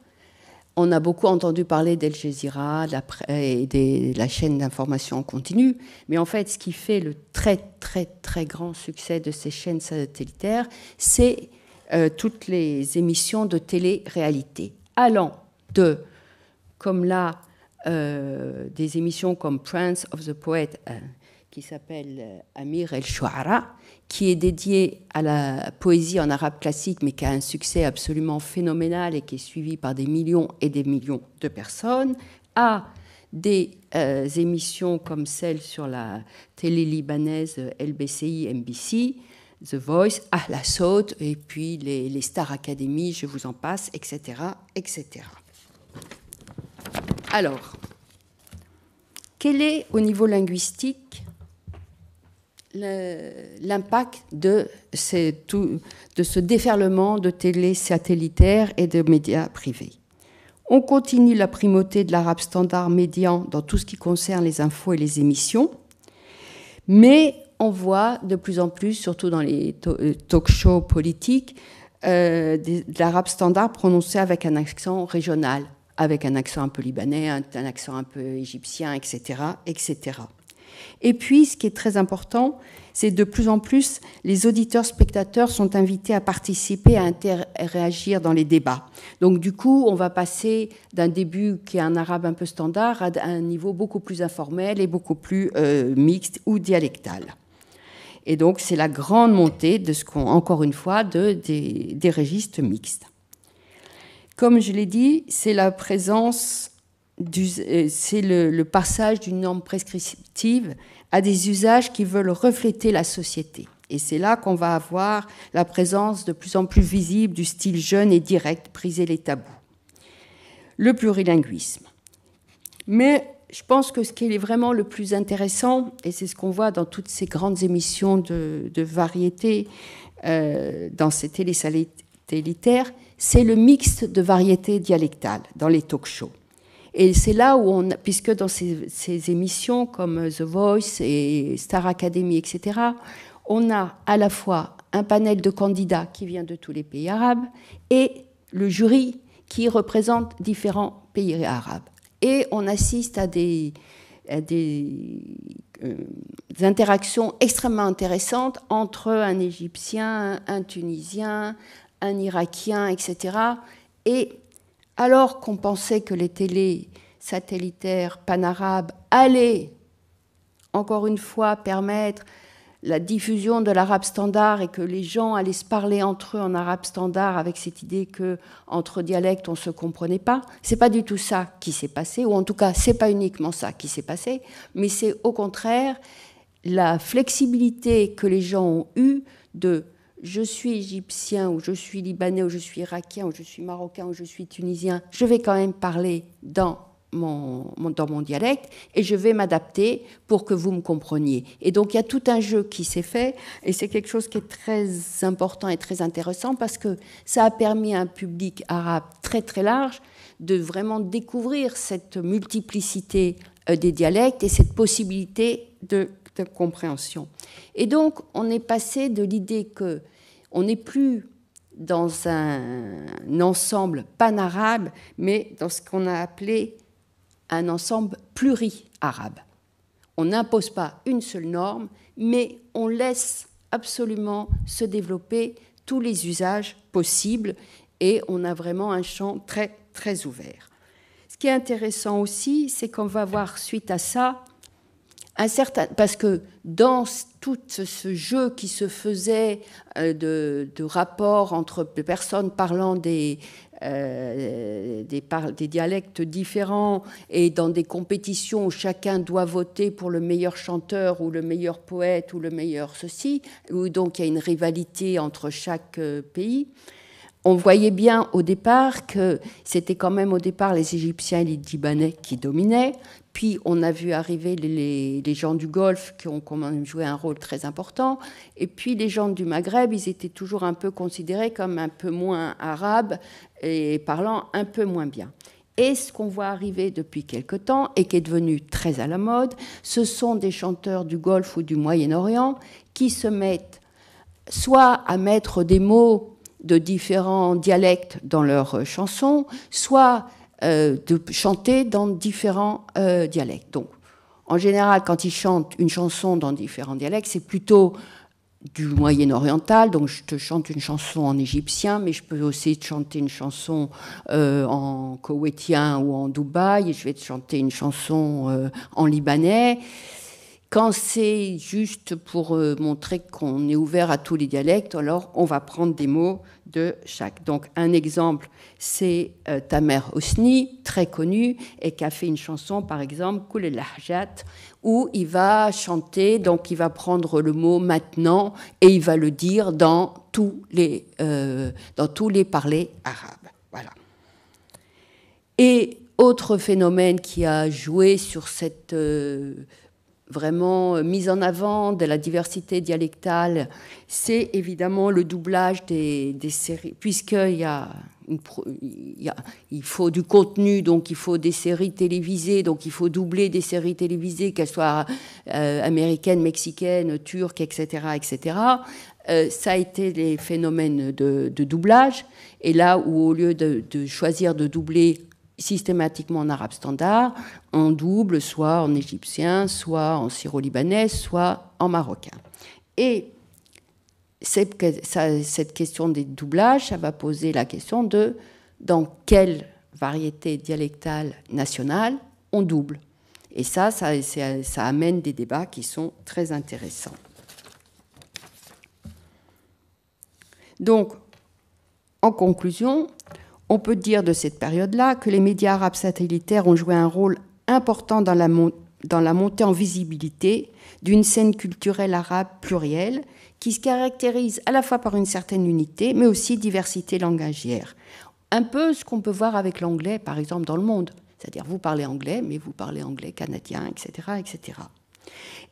on a beaucoup entendu parler d'Al Jazeera et de la chaîne d'information en continu, mais en fait, ce qui fait le très, très, très grand succès de ces chaînes satellitaires, c'est toutes les émissions de télé-réalité, allant de, comme là, des émissions comme Prince of the Poet, qui s'appelle Amir el-Shu'ara, qui est dédié à la poésie en arabe classique, mais qui a un succès absolument phénoménal et qui est suivi par des millions et des millions de personnes, à des émissions comme celle sur la télé libanaise LBCI, MBC, The Voice, Ahla Sawt, et puis les Star Academy, je vous en passe, etc., etc. Alors, quel est, au niveau linguistique, l'impact de ce déferlement de télé satellitaire et de médias privés? On continue la primauté de l'arabe standard médian dans tout ce qui concerne les infos et les émissions, mais on voit de plus en plus, surtout dans les talk-shows politiques, de l'arabe standard prononcé avec un accent régional, avec un accent un peu libanais, un accent un peu égyptien, etc., etc. Et puis, ce qui est très important, c'est de plus en plus, les auditeurs-spectateurs sont invités à participer, à interagir dans les débats. Donc, du coup, on va passer d'un début qui est un arabe un peu standard à un niveau beaucoup plus informel et beaucoup plus mixte ou dialectal. Et donc, c'est la grande montée de encore une fois, des registres mixtes. Comme je l'ai dit, c'est la présence, c'est le passage d'une norme prescriptive à des usages qui veulent refléter la société. Et c'est là qu'on va avoir la présence de plus en plus visible du style jeune et direct, briser les tabous. Le plurilinguisme. Mais je pense que ce qui est vraiment le plus intéressant, et c'est ce qu'on voit dans toutes ces grandes émissions de variété, dans ces télé satellitaires, c'est le mixte de variétés dialectales dans les talk-shows. Et c'est là où puisque dans ces émissions comme The Voice et Star Academy, etc., on a à la fois un panel de candidats qui vient de tous les pays arabes et le jury qui représente différents pays arabes. Et on assiste à des interactions extrêmement intéressantes entre un Égyptien, un Tunisien, un Irakien, etc. Et alors qu'on pensait que les télés satellitaires panarabes allaient, encore une fois, permettre la diffusion de l'arabe standard et que les gens allaient se parler entre eux en arabe standard avec cette idée qu'entre dialectes, on ne se comprenait pas. Ce n'est pas du tout ça qui s'est passé, ou en tout cas, ce n'est pas uniquement ça qui s'est passé, mais c'est au contraire la flexibilité que les gens ont eue de « je suis égyptien » ou « je suis libanais » ou « je suis irakien » ou « je suis marocain » ou « je suis tunisien », je vais quand même parler dans mon dialecte et je vais m'adapter pour que vous me compreniez. Et donc il y a tout un jeu qui s'est fait et c'est quelque chose qui est très important et très intéressant parce que ça a permis à un public arabe très très large de vraiment découvrir cette multiplicité des dialectes et cette possibilité de compréhension. Et donc on est passé de l'idée qu'on n'est plus dans un ensemble pan-arabe mais dans ce qu'on a appelé un ensemble pluri-arabe. On n'impose pas une seule norme, mais on laisse absolument se développer tous les usages possibles et on a vraiment un champ très, très ouvert. Ce qui est intéressant aussi, c'est qu'on va voir suite à ça parce que dans tout ce jeu qui se faisait de rapports entre personnes parlant des dialectes différents et dans des compétitions où chacun doit voter pour le meilleur chanteur ou le meilleur poète ou le meilleur ceci, où donc il y a une rivalité entre chaque pays, on voyait bien au départ que c'était quand même au départ les Égyptiens et les Libanais qui dominaient. Puis on a vu arriver les gens du Golfe qui ont quand même joué un rôle très important. Et puis les gens du Maghreb, ils étaient toujours un peu considérés comme un peu moins arabes et parlant un peu moins bien. Et ce qu'on voit arriver depuis quelque temps et qui est devenu très à la mode, ce sont des chanteurs du Golfe ou du Moyen-Orient qui se mettent soit à mettre des mots de différents dialectes dans leurs chansons, soit de chanter dans différents dialectes. Donc, en général, quand ils chantent une chanson dans différents dialectes, c'est plutôt du moyen-oriental. Donc, je te chante une chanson en égyptien, mais je peux aussi te chanter une chanson en koweïtien ou en Dubaï, et je vais te chanter une chanson en libanais. Quand c'est juste pour montrer qu'on est ouvert à tous les dialectes, alors on va prendre des mots de chaque. Donc un exemple, c'est Tamer Hosni, très connu, et qui a fait une chanson, par exemple, Koul el-Lahjat, où il va chanter, donc il va prendre le mot maintenant, et il va le dire dans tous les parlers arabes. Voilà. Et autre phénomène qui a joué sur cette vraiment mise en avant de la diversité dialectale, c'est évidemment le doublage des séries, puisqu'il il faut du contenu, donc il faut des séries télévisées, donc il faut doubler des séries télévisées, qu'elles soient américaines, mexicaines, turques, etc., etc. Ça a été les phénomènes de doublage, et là où au lieu de choisir de doubler systématiquement en arabe standard, on double soit en égyptien, soit en syro-libanais, soit en marocain. Et cette question des doublages, ça va poser la question de dans quelle variété dialectale nationale on double. Et ça amène des débats qui sont très intéressants. Donc, en conclusion, on peut dire de cette période-là que les médias arabes satellitaires ont joué un rôle important dans la montée en visibilité d'une scène culturelle arabe plurielle qui se caractérise à la fois par une certaine unité, mais aussi diversité langagière. Un peu ce qu'on peut voir avec l'anglais, par exemple, dans le monde. C'est-à-dire, vous parlez anglais, mais vous parlez anglais canadien, etc., etc.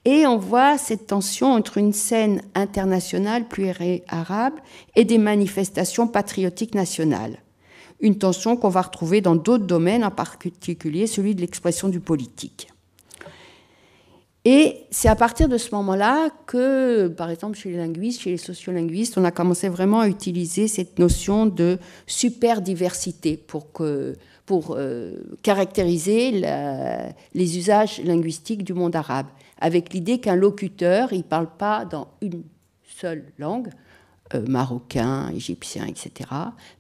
Et on voit cette tension entre une scène internationale pluri-arabe et des manifestations patriotiques nationales. Une tension qu'on va retrouver dans d'autres domaines, en particulier celui de l'expression du politique. Et c'est à partir de ce moment-là que, par exemple, chez les linguistes, chez les sociolinguistes, on a commencé vraiment à utiliser cette notion de superdiversité pour caractériser les usages linguistiques du monde arabe, avec l'idée qu'un locuteur, il ne parle pas dans une seule langue, marocain, égyptien, etc.,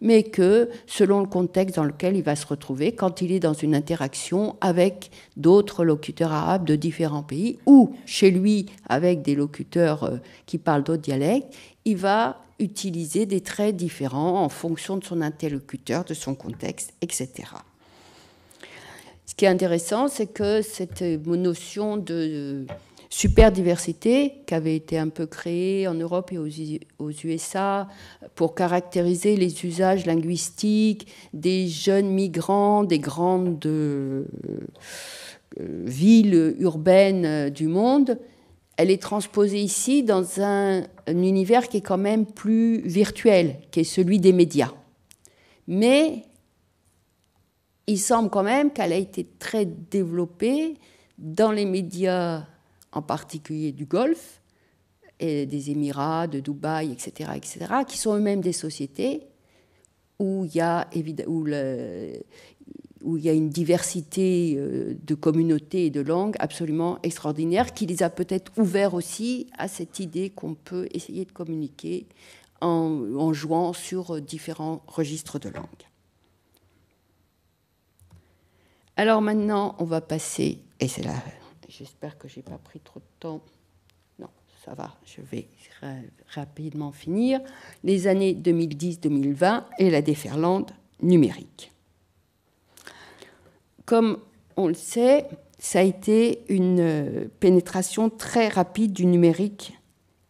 mais que selon le contexte dans lequel il va se retrouver, quand il est dans une interaction avec d'autres locuteurs arabes de différents pays, ou chez lui avec des locuteurs qui parlent d'autres dialectes, il va utiliser des traits différents en fonction de son interlocuteur, de son contexte, etc. Ce qui est intéressant, c'est que cette notion de super diversité qui avait été un peu créée en Europe et aux USA pour caractériser les usages linguistiques des jeunes migrants des grandes villes urbaines du monde, elle est transposée ici dans un univers qui est quand même plus virtuel, qui est celui des médias. Mais il semble quand même qu'elle a été très développée dans les médias, en particulier du Golfe, et des Émirats, de Dubaï, etc., qui sont eux-mêmes des sociétés où il y a une diversité de communautés et de langues absolument extraordinaire, qui les a peut-être ouverts aussi à cette idée qu'on peut essayer de communiquer en jouant sur différents registres de langue. Alors maintenant, on va passer, et c'est là, j'espère que je n'ai pas pris trop de temps. Non, ça va, je vais rapidement finir. Les années 2010-2020 et la déferlante numérique. Comme on le sait, ça a été une pénétration très rapide du numérique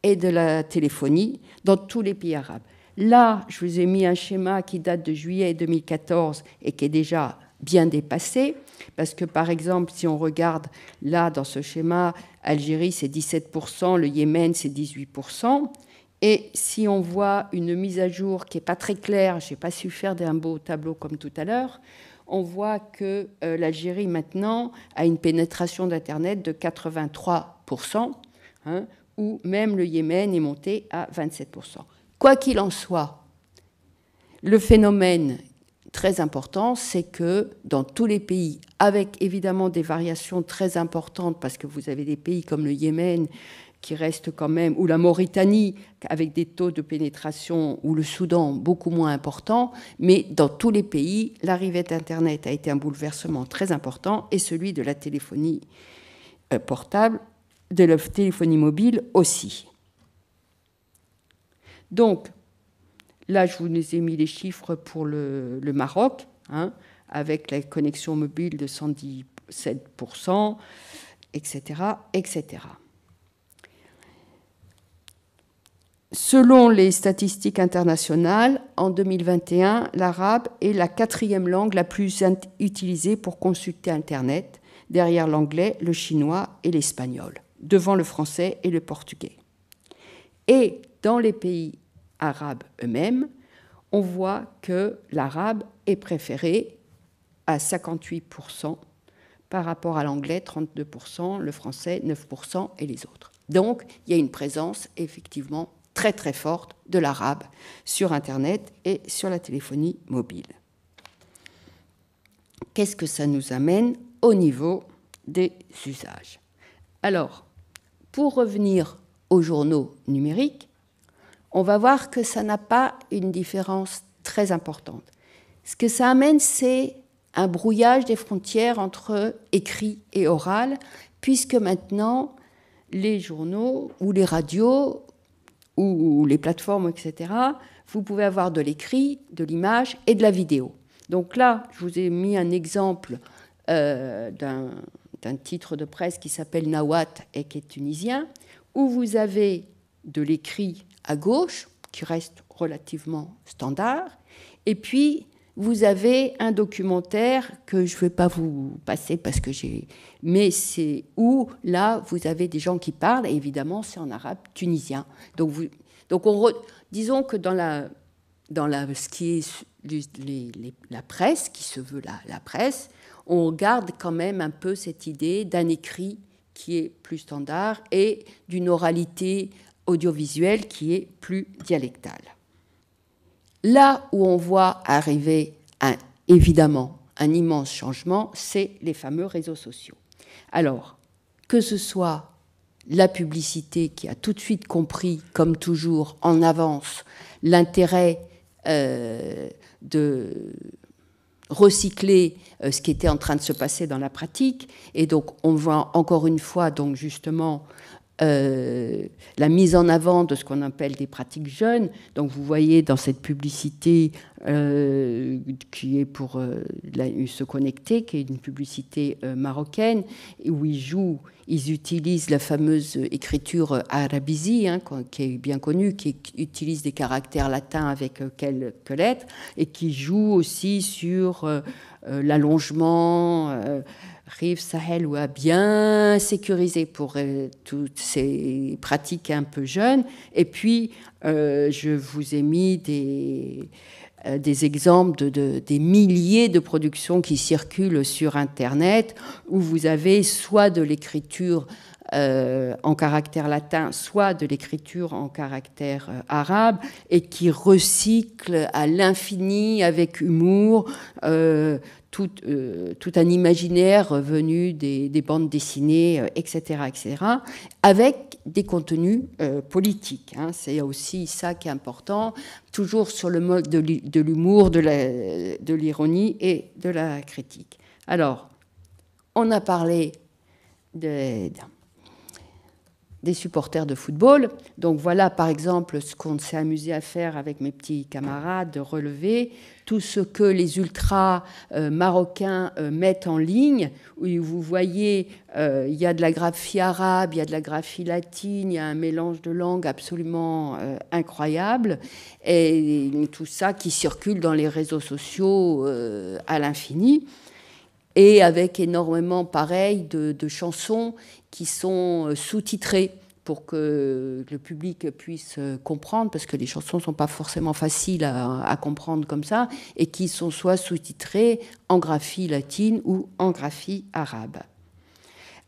et de la téléphonie dans tous les pays arabes. Là, je vous ai mis un schéma qui date de juillet 2014 et qui est déjà bien dépassé, parce que par exemple, si on regarde là dans ce schéma, Algérie c'est 17%, le Yémen c'est 18%, et si on voit une mise à jour qui n'est pas très claire, je n'ai pas su faire un beau tableau comme tout à l'heure, on voit que l'Algérie maintenant a une pénétration d'Internet de 83%, ou même le Yémen est monté à 27%. Quoi qu'il en soit, le phénomène très important, c'est que dans tous les pays, avec évidemment des variations très importantes, parce que vous avez des pays comme le Yémen qui restent quand même, ou la Mauritanie avec des taux de pénétration, ou le Soudan beaucoup moins importants, mais dans tous les pays, l'arrivée d'Internet a été un bouleversement très important, et celui de la téléphonie portable, de la téléphonie mobile aussi. Donc, là, je vous ai mis les chiffres pour le Maroc, avec la connexion mobile de 117%, etc., etc. Selon les statistiques internationales, en 2021, l'arabe est la 4e langue la plus utilisée pour consulter Internet, derrière l'anglais, le chinois et l'espagnol, devant le français et le portugais. Et dans les pays arabes eux-mêmes, on voit que l'arabe est préféré à 58% par rapport à l'anglais, 32%, le français, 9% et les autres. Donc, il y a une présence effectivement très très forte de l'arabe sur Internet et sur la téléphonie mobile. Qu'est-ce que ça nous amène au niveau des usages? Alors, pour revenir aux journaux numériques, on va voir que ça n'a pas une différence très importante. Ce que ça amène, c'est un brouillage des frontières entre écrit et oral, puisque maintenant, les journaux ou les radios ou les plateformes, etc., vous pouvez avoir de l'écrit, de l'image et de la vidéo. Donc là, je vous ai mis un exemple d'un titre de presse qui s'appelle Nawat et qui est tunisien, où vous avez de l'écrit à gauche, qui reste relativement standard, et puis vous avez un documentaire que je ne vais pas vous passer parce que mais c'est où là vous avez des gens qui parlent, et évidemment c'est en arabe tunisien. Donc disons que dans ce qui est la presse, qui se veut la presse, on garde quand même un peu cette idée d'un écrit qui est plus standard et d'une oralité audiovisuelle qui est plus dialectale. Là où on voit arriver évidemment un immense changement, c'est les fameux réseaux sociaux. Alors, que ce soit la publicité qui a tout de suite compris, comme toujours, en avance, l'intérêt de recycler ce qui était en train de se passer dans la pratique. Et donc, on voit encore une fois, donc justement, la mise en avant de ce qu'on appelle des pratiques jeunes. Donc, vous voyez dans cette publicité qui est pour se connecter, qui est une publicité marocaine, où ils utilisent la fameuse écriture arabisie, hein, qui est bien connue, qui utilise des caractères latins avec quelques lettres, et qui joue aussi sur l'allongement, Rive Sahel, ou à bien sécuriser pour toutes ces pratiques un peu jeunes. Et puis, je vous ai mis des exemples des milliers de productions qui circulent sur Internet, où vous avez soit de l'écriture en caractère latin, soit de l'écriture en caractère arabe, et qui recyclent à l'infini, avec humour, tout un imaginaire venu des bandes dessinées, etc., avec des contenus politiques. Hein. C'est aussi ça qui est important, toujours sur le mode de l'humour, de l'ironie et de la critique. Alors, on a parlé des supporters de football. Donc voilà, par exemple, ce qu'on s'est amusé à faire avec mes petits camarades, de relever tout ce que les ultras marocains mettent en ligne, où vous voyez, il y a de la graphie arabe, il y a de la graphie latine, il y a un mélange de langues absolument incroyable, et tout ça qui circule dans les réseaux sociaux à l'infini, et avec énormément, pareil, de chansons qui sont sous-titrées pour que le public puisse comprendre, parce que les chansons ne sont pas forcément faciles à comprendre comme ça, et qui sont soit sous-titrées en graphie latine ou en graphie arabe.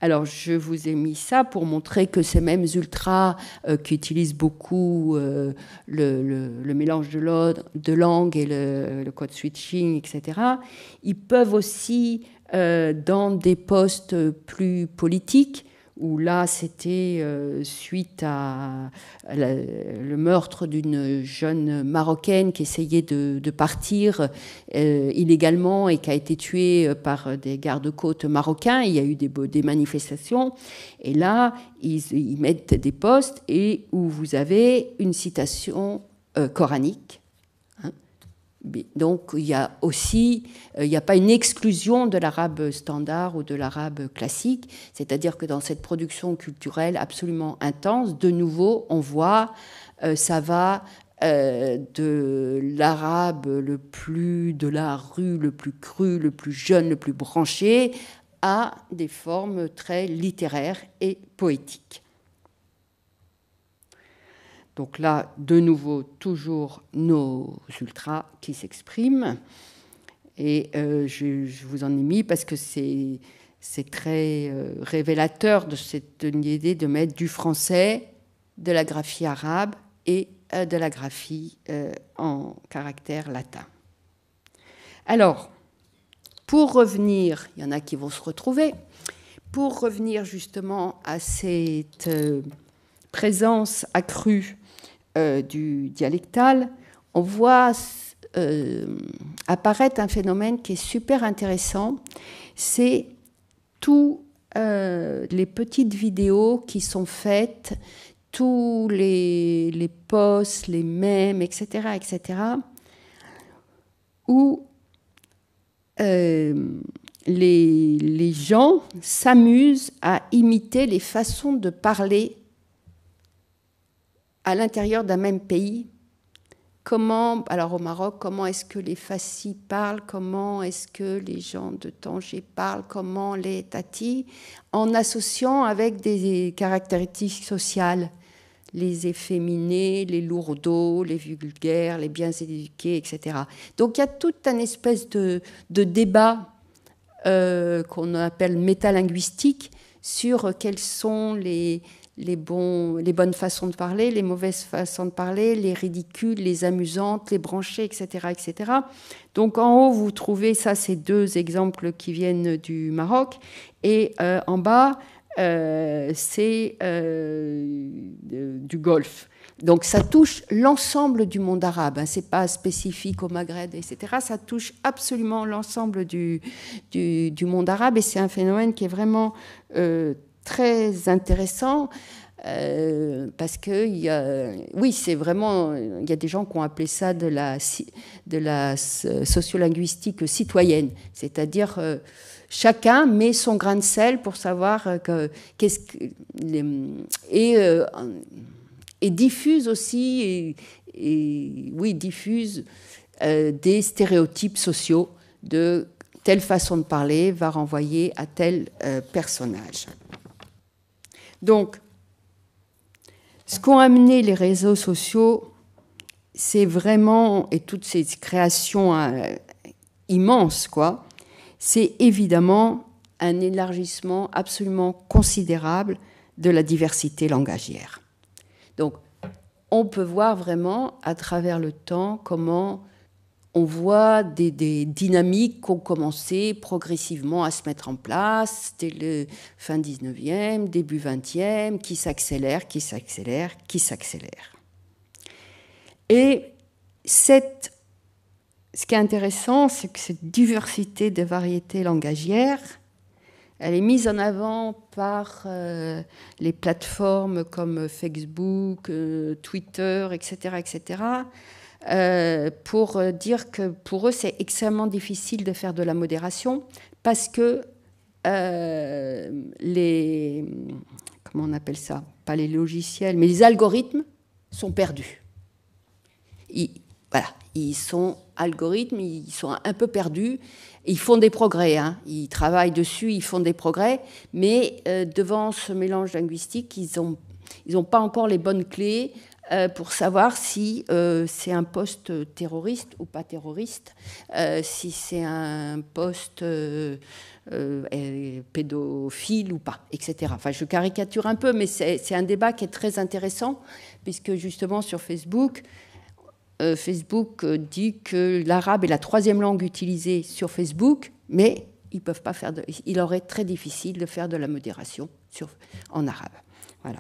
Alors, je vous ai mis ça pour montrer que ces mêmes ultras qui utilisent beaucoup le mélange de langues et le code switching, etc., ils peuvent aussi, dans des postes plus politiques, où là, c'était suite à le meurtre d'une jeune Marocaine qui essayait de partir illégalement et qui a été tuée par des gardes-côtes marocains. Il y a eu des manifestations. Et là, ils mettent des posts et où vous avez une citation coranique. Donc, il y a aussi, il n'y a pas une exclusion de l'arabe standard ou de l'arabe classique, c'est-à-dire que dans cette production culturelle absolument intense, de nouveau, on voit, ça va de l'arabe le plus de la rue, le plus cru, le plus jeune, le plus branché, à des formes très littéraires et poétiques. Donc là, de nouveau, toujours nos ultras qui s'expriment. Et je vous en ai mis parce que c'est très révélateur de cette idée de mettre du français, de la graphie arabe et de la graphie en caractère latin. Alors, pour revenir, il y en a qui vont se retrouver, pour revenir justement à cette présence accrue du dialectal, on voit apparaître un phénomène qui est super intéressant, c'est tous les petites vidéos qui sont faites, tous les posts, les mèmes, etc., où les gens s'amusent à imiter les façons de parler à l'intérieur d'un même pays. Alors au Maroc, comment est-ce que les Fassi parlent, comment est-ce que les gens de Tanger parlent, comment les Tati, en associant avec des caractéristiques sociales, les efféminés, les lourdeaux, les vulgaires, les bien éduqués, etc. Donc il y a toute une espèce de débat qu'on appelle métalinguistique sur quelles sont les bonnes façons de parler, les mauvaises façons de parler, les ridicules, les amusantes, les branchées, etc., etc. Donc en haut, vous trouvez ça, ces deux exemples qui viennent du Maroc. Et en bas, c'est du Golfe. Donc ça touche l'ensemble du monde arabe, hein. Ce n'est pas spécifique au Maghreb, etc. Ça touche absolument l'ensemble du monde arabe, et c'est un phénomène qui est vraiment très intéressant, parce que oui, c'est vraiment, il y a des gens qui ont appelé ça de la sociolinguistique citoyenne, c'est-à-dire chacun met son grain de sel pour savoir et diffuse aussi, diffuse des stéréotypes sociaux de telle façon de parler va renvoyer à tel personnage. Donc, ce qu'ont amené les réseaux sociaux, c'est vraiment, et toutes ces créations immenses, quoi, c'est évidemment un élargissement absolument considérable de la diversité langagière. Donc, on peut voir vraiment à travers le temps comment on voit des dynamiques qui ont commencé progressivement à se mettre en place dès le fin 19e, début 20e, qui s'accélèrent. Et ce qui est intéressant, c'est que cette diversité de variétés langagières, elle est mise en avant par les plateformes comme Facebook, Twitter, etc., pour dire que pour eux, c'est extrêmement difficile de faire de la modération parce que comment on appelle ça ? Pas les logiciels, mais les algorithmes sont perdus. Ils sont algorithmes, ils sont un peu perdus. Ils font des progrès, hein. Ils travaillent dessus, ils font des progrès, mais devant ce mélange linguistique, ils n'ont pas encore les bonnes clés pour savoir si c'est un poste terroriste ou pas terroriste, si c'est un poste pédophile ou pas, etc. Enfin, je caricature un peu, mais c'est un débat qui est très intéressant, puisque justement sur Facebook, Facebook dit que l'arabe est la 3e langue utilisée sur Facebook, mais il leur est très difficile de faire de la modération en arabe. Voilà.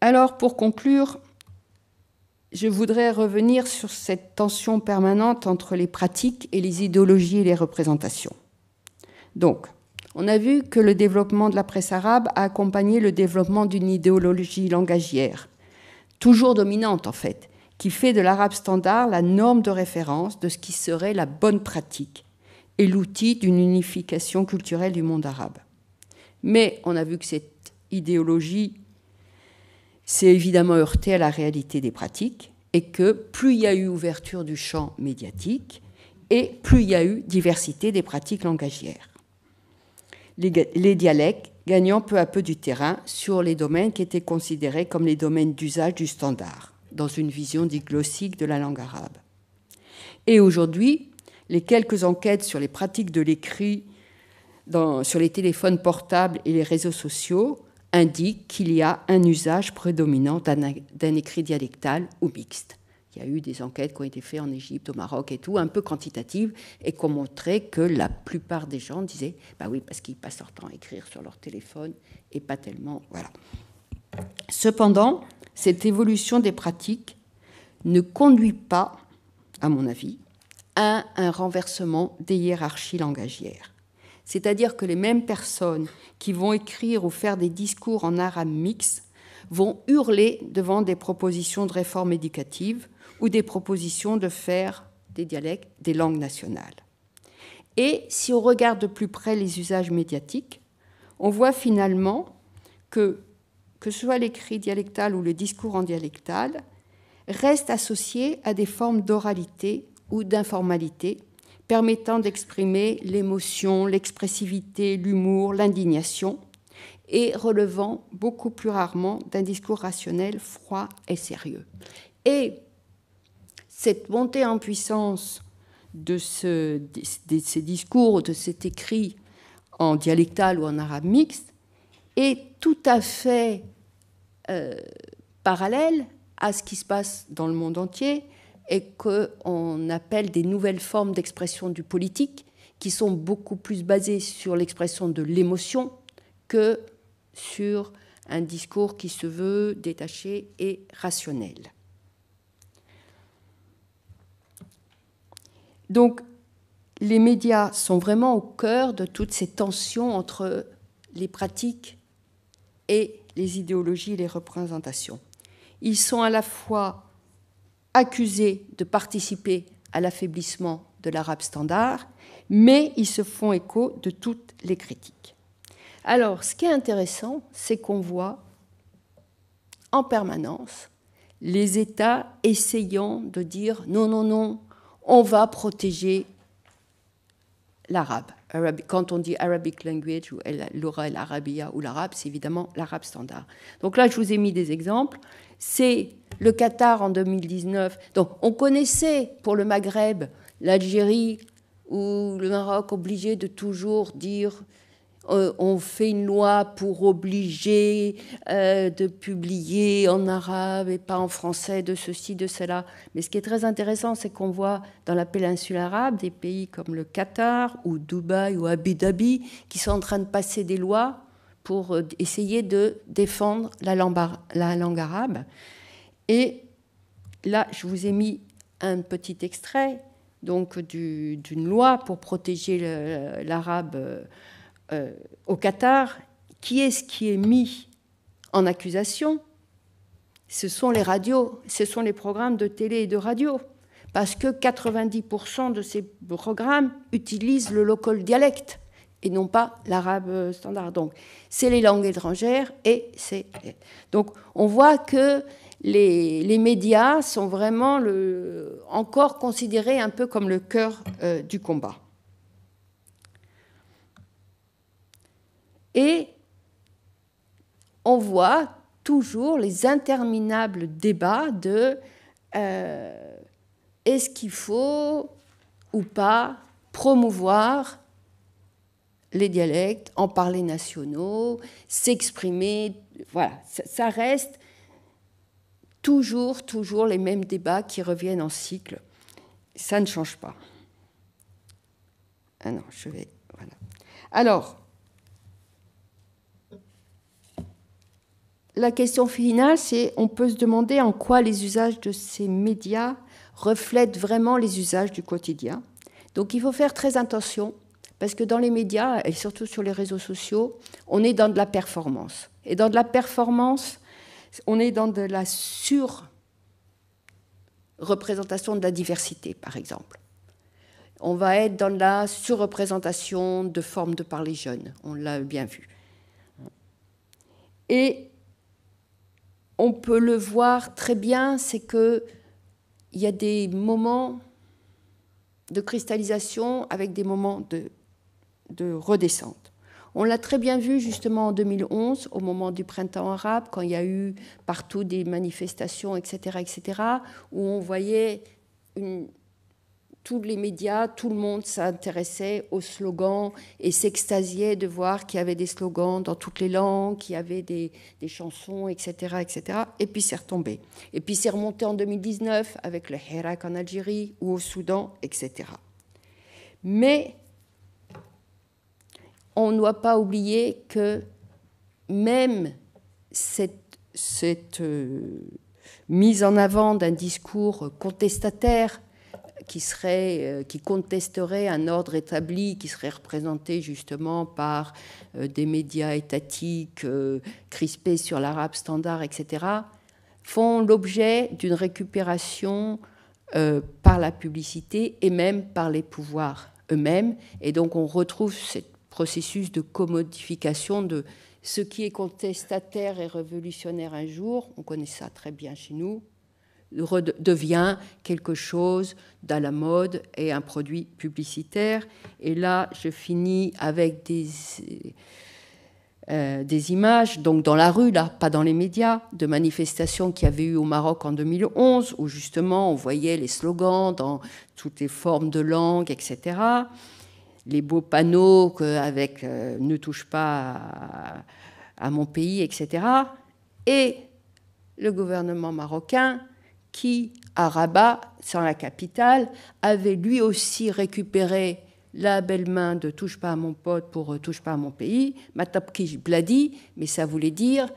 Alors, pour conclure, je voudrais revenir sur cette tension permanente entre les pratiques et les idéologies et les représentations. Donc, on a vu que le développement de la presse arabe a accompagné le développement d'une idéologie langagière, toujours dominante en fait, qui fait de l'arabe standard la norme de référence de ce qui serait la bonne pratique et l'outil d'une unification culturelle du monde arabe. Mais on a vu que cette idéologie s'est évidemment heurtée à la réalité des pratiques et que plus il y a eu ouverture du champ médiatique et plus il y a eu diversité des pratiques langagières. Les dialectes gagnant peu à peu du terrain sur les domaines qui étaient considérés comme les domaines d'usage du standard, dans une vision diglossique de la langue arabe. Et aujourd'hui, les quelques enquêtes sur les pratiques de l'écrit sur les téléphones portables et les réseaux sociaux indiquent qu'il y a un usage prédominant d'un écrit dialectal ou mixte. Il y a eu des enquêtes qui ont été faites en Égypte, au Maroc et tout, un peu quantitatives, et qui ont montré que la plupart des gens disaient « bah oui, parce qu'ils passent leur temps à écrire sur leur téléphone et pas tellement... » Voilà. Cependant, cette évolution des pratiques ne conduit pas, à mon avis, à un renversement des hiérarchies langagières. C'est-à-dire que les mêmes personnes qui vont écrire ou faire des discours en arabe mixte vont hurler devant des propositions de réforme éducative ou des propositions de faire des dialectes des langues nationales. Et si on regarde de plus près les usages médiatiques, on voit finalement que ce soit l'écrit dialectal ou le discours en dialectal, reste associé à des formes d'oralité ou d'informalité permettant d'exprimer l'émotion, l'expressivité, l'humour, l'indignation, et relevant beaucoup plus rarement d'un discours rationnel, froid et sérieux. Et cette montée en puissance de ces discours, de cet écrit en dialectal ou en arabe mixte, est tout à fait parallèle à ce qui se passe dans le monde entier et qu'on appelle des nouvelles formes d'expression du politique qui sont beaucoup plus basées sur l'expression de l'émotion que sur un discours qui se veut détaché et rationnel. Donc, les médias sont vraiment au cœur de toutes ces tensions entre les pratiques et les idéologies et les représentations. Ils sont à la fois accusés de participer à l'affaiblissement de l'arabe standard, mais ils se font écho de toutes les critiques. Alors, ce qui est intéressant, c'est qu'on voit en permanence les États essayant de dire non, non, non, on va protéger l'arabe. Quand on dit Arabic language, ou l'aura l'Arabia ou l'arabe, c'est évidemment l'arabe standard. Donc là, je vous ai mis des exemples. C'est le Qatar en 2019. Donc, on connaissait pour le Maghreb, l'Algérie ou le Maroc obligés de toujours dire on fait une loi pour obliger de publier en arabe et pas en français, de ceci, de cela. Mais ce qui est très intéressant, c'est qu'on voit dans la péninsule arabe des pays comme le Qatar ou Dubaï ou Abu Dhabi qui sont en train de passer des lois pour essayer de défendre la langue arabe. Et là, je vous ai mis un petit extrait donc d'une loi pour protéger l'arabe au Qatar. Qui est-ce qui est mis en accusation? Ce sont les radios, ce sont les programmes de télé et de radio, parce que 90% de ces programmes utilisent le local dialecte et non pas l'arabe standard. Donc, c'est les langues étrangères et c'est... Donc, on voit que les médias sont vraiment encore considérés un peu comme le cœur du combat. Et on voit toujours les interminables débats de est-ce qu'il faut ou pas promouvoir les dialectes, en parler nationaux, s'exprimer. Voilà, ça reste toujours les mêmes débats qui reviennent en cycle. Ça ne change pas. Ah non, je vais... Voilà. Alors, la question finale, c'est on peut se demander en quoi les usages de ces médias reflètent vraiment les usages du quotidien. Donc il faut faire très attention, parce que dans les médias, et surtout sur les réseaux sociaux, on est dans de la performance. Et dans de la performance, on est dans de la surreprésentation de la diversité, par exemple. On va être dans de la surreprésentation de formes de parler jeunes, on l'a bien vu. Et on peut le voir très bien, c'est qu'il y a des moments de cristallisation avec des moments de redescente. On l'a très bien vu justement en 2011, au moment du printemps arabe, quand il y a eu partout des manifestations, etc., où on voyait tous les médias, tout le monde s'intéressait aux slogans et s'extasiait de voir qu'il y avait des slogans dans toutes les langues, qu'il y avait des chansons, etc., et puis c'est retombé. Et puis c'est remonté en 2019 avec le Hirak en Algérie ou au Soudan, etc. Mais on ne doit pas oublier que même cette mise en avant d'un discours contestataire qui contesterait un ordre établi, qui serait représenté justement par des médias étatiques crispés sur l'arabe standard, etc., font l'objet d'une récupération par la publicité et même par les pouvoirs eux-mêmes. Et donc on retrouve ce processus de commodification de ce qui est contestataire et révolutionnaire un jour, on connaît ça très bien chez nous, devient quelque chose d'à la mode et un produit publicitaire. Et là, je finis avec des images, donc dans la rue, là, pas dans les médias, de manifestations qu'il y avait eu au Maroc en 2011, où justement on voyait les slogans dans toutes les formes de langue, etc., les beaux panneaux avec ne touche pas à mon pays, etc. Et le gouvernement marocain qui, à Rabat, sans la capitale, avait lui aussi récupéré la belle main de touche pas à mon pote pour touche pas à mon pays, Matapki Bladi, mais ça voulait dire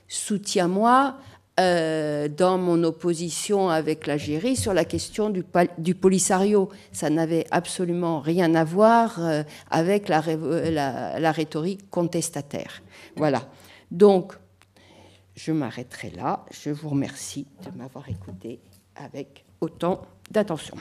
soutiens-moi dans mon opposition avec l'Algérie sur la question du Polisario. Ça n'avait absolument rien à voir avec la rhétorique contestataire. Voilà. Donc, je m'arrêterai là. Je vous remercie de m'avoir écouté avec autant d'attention.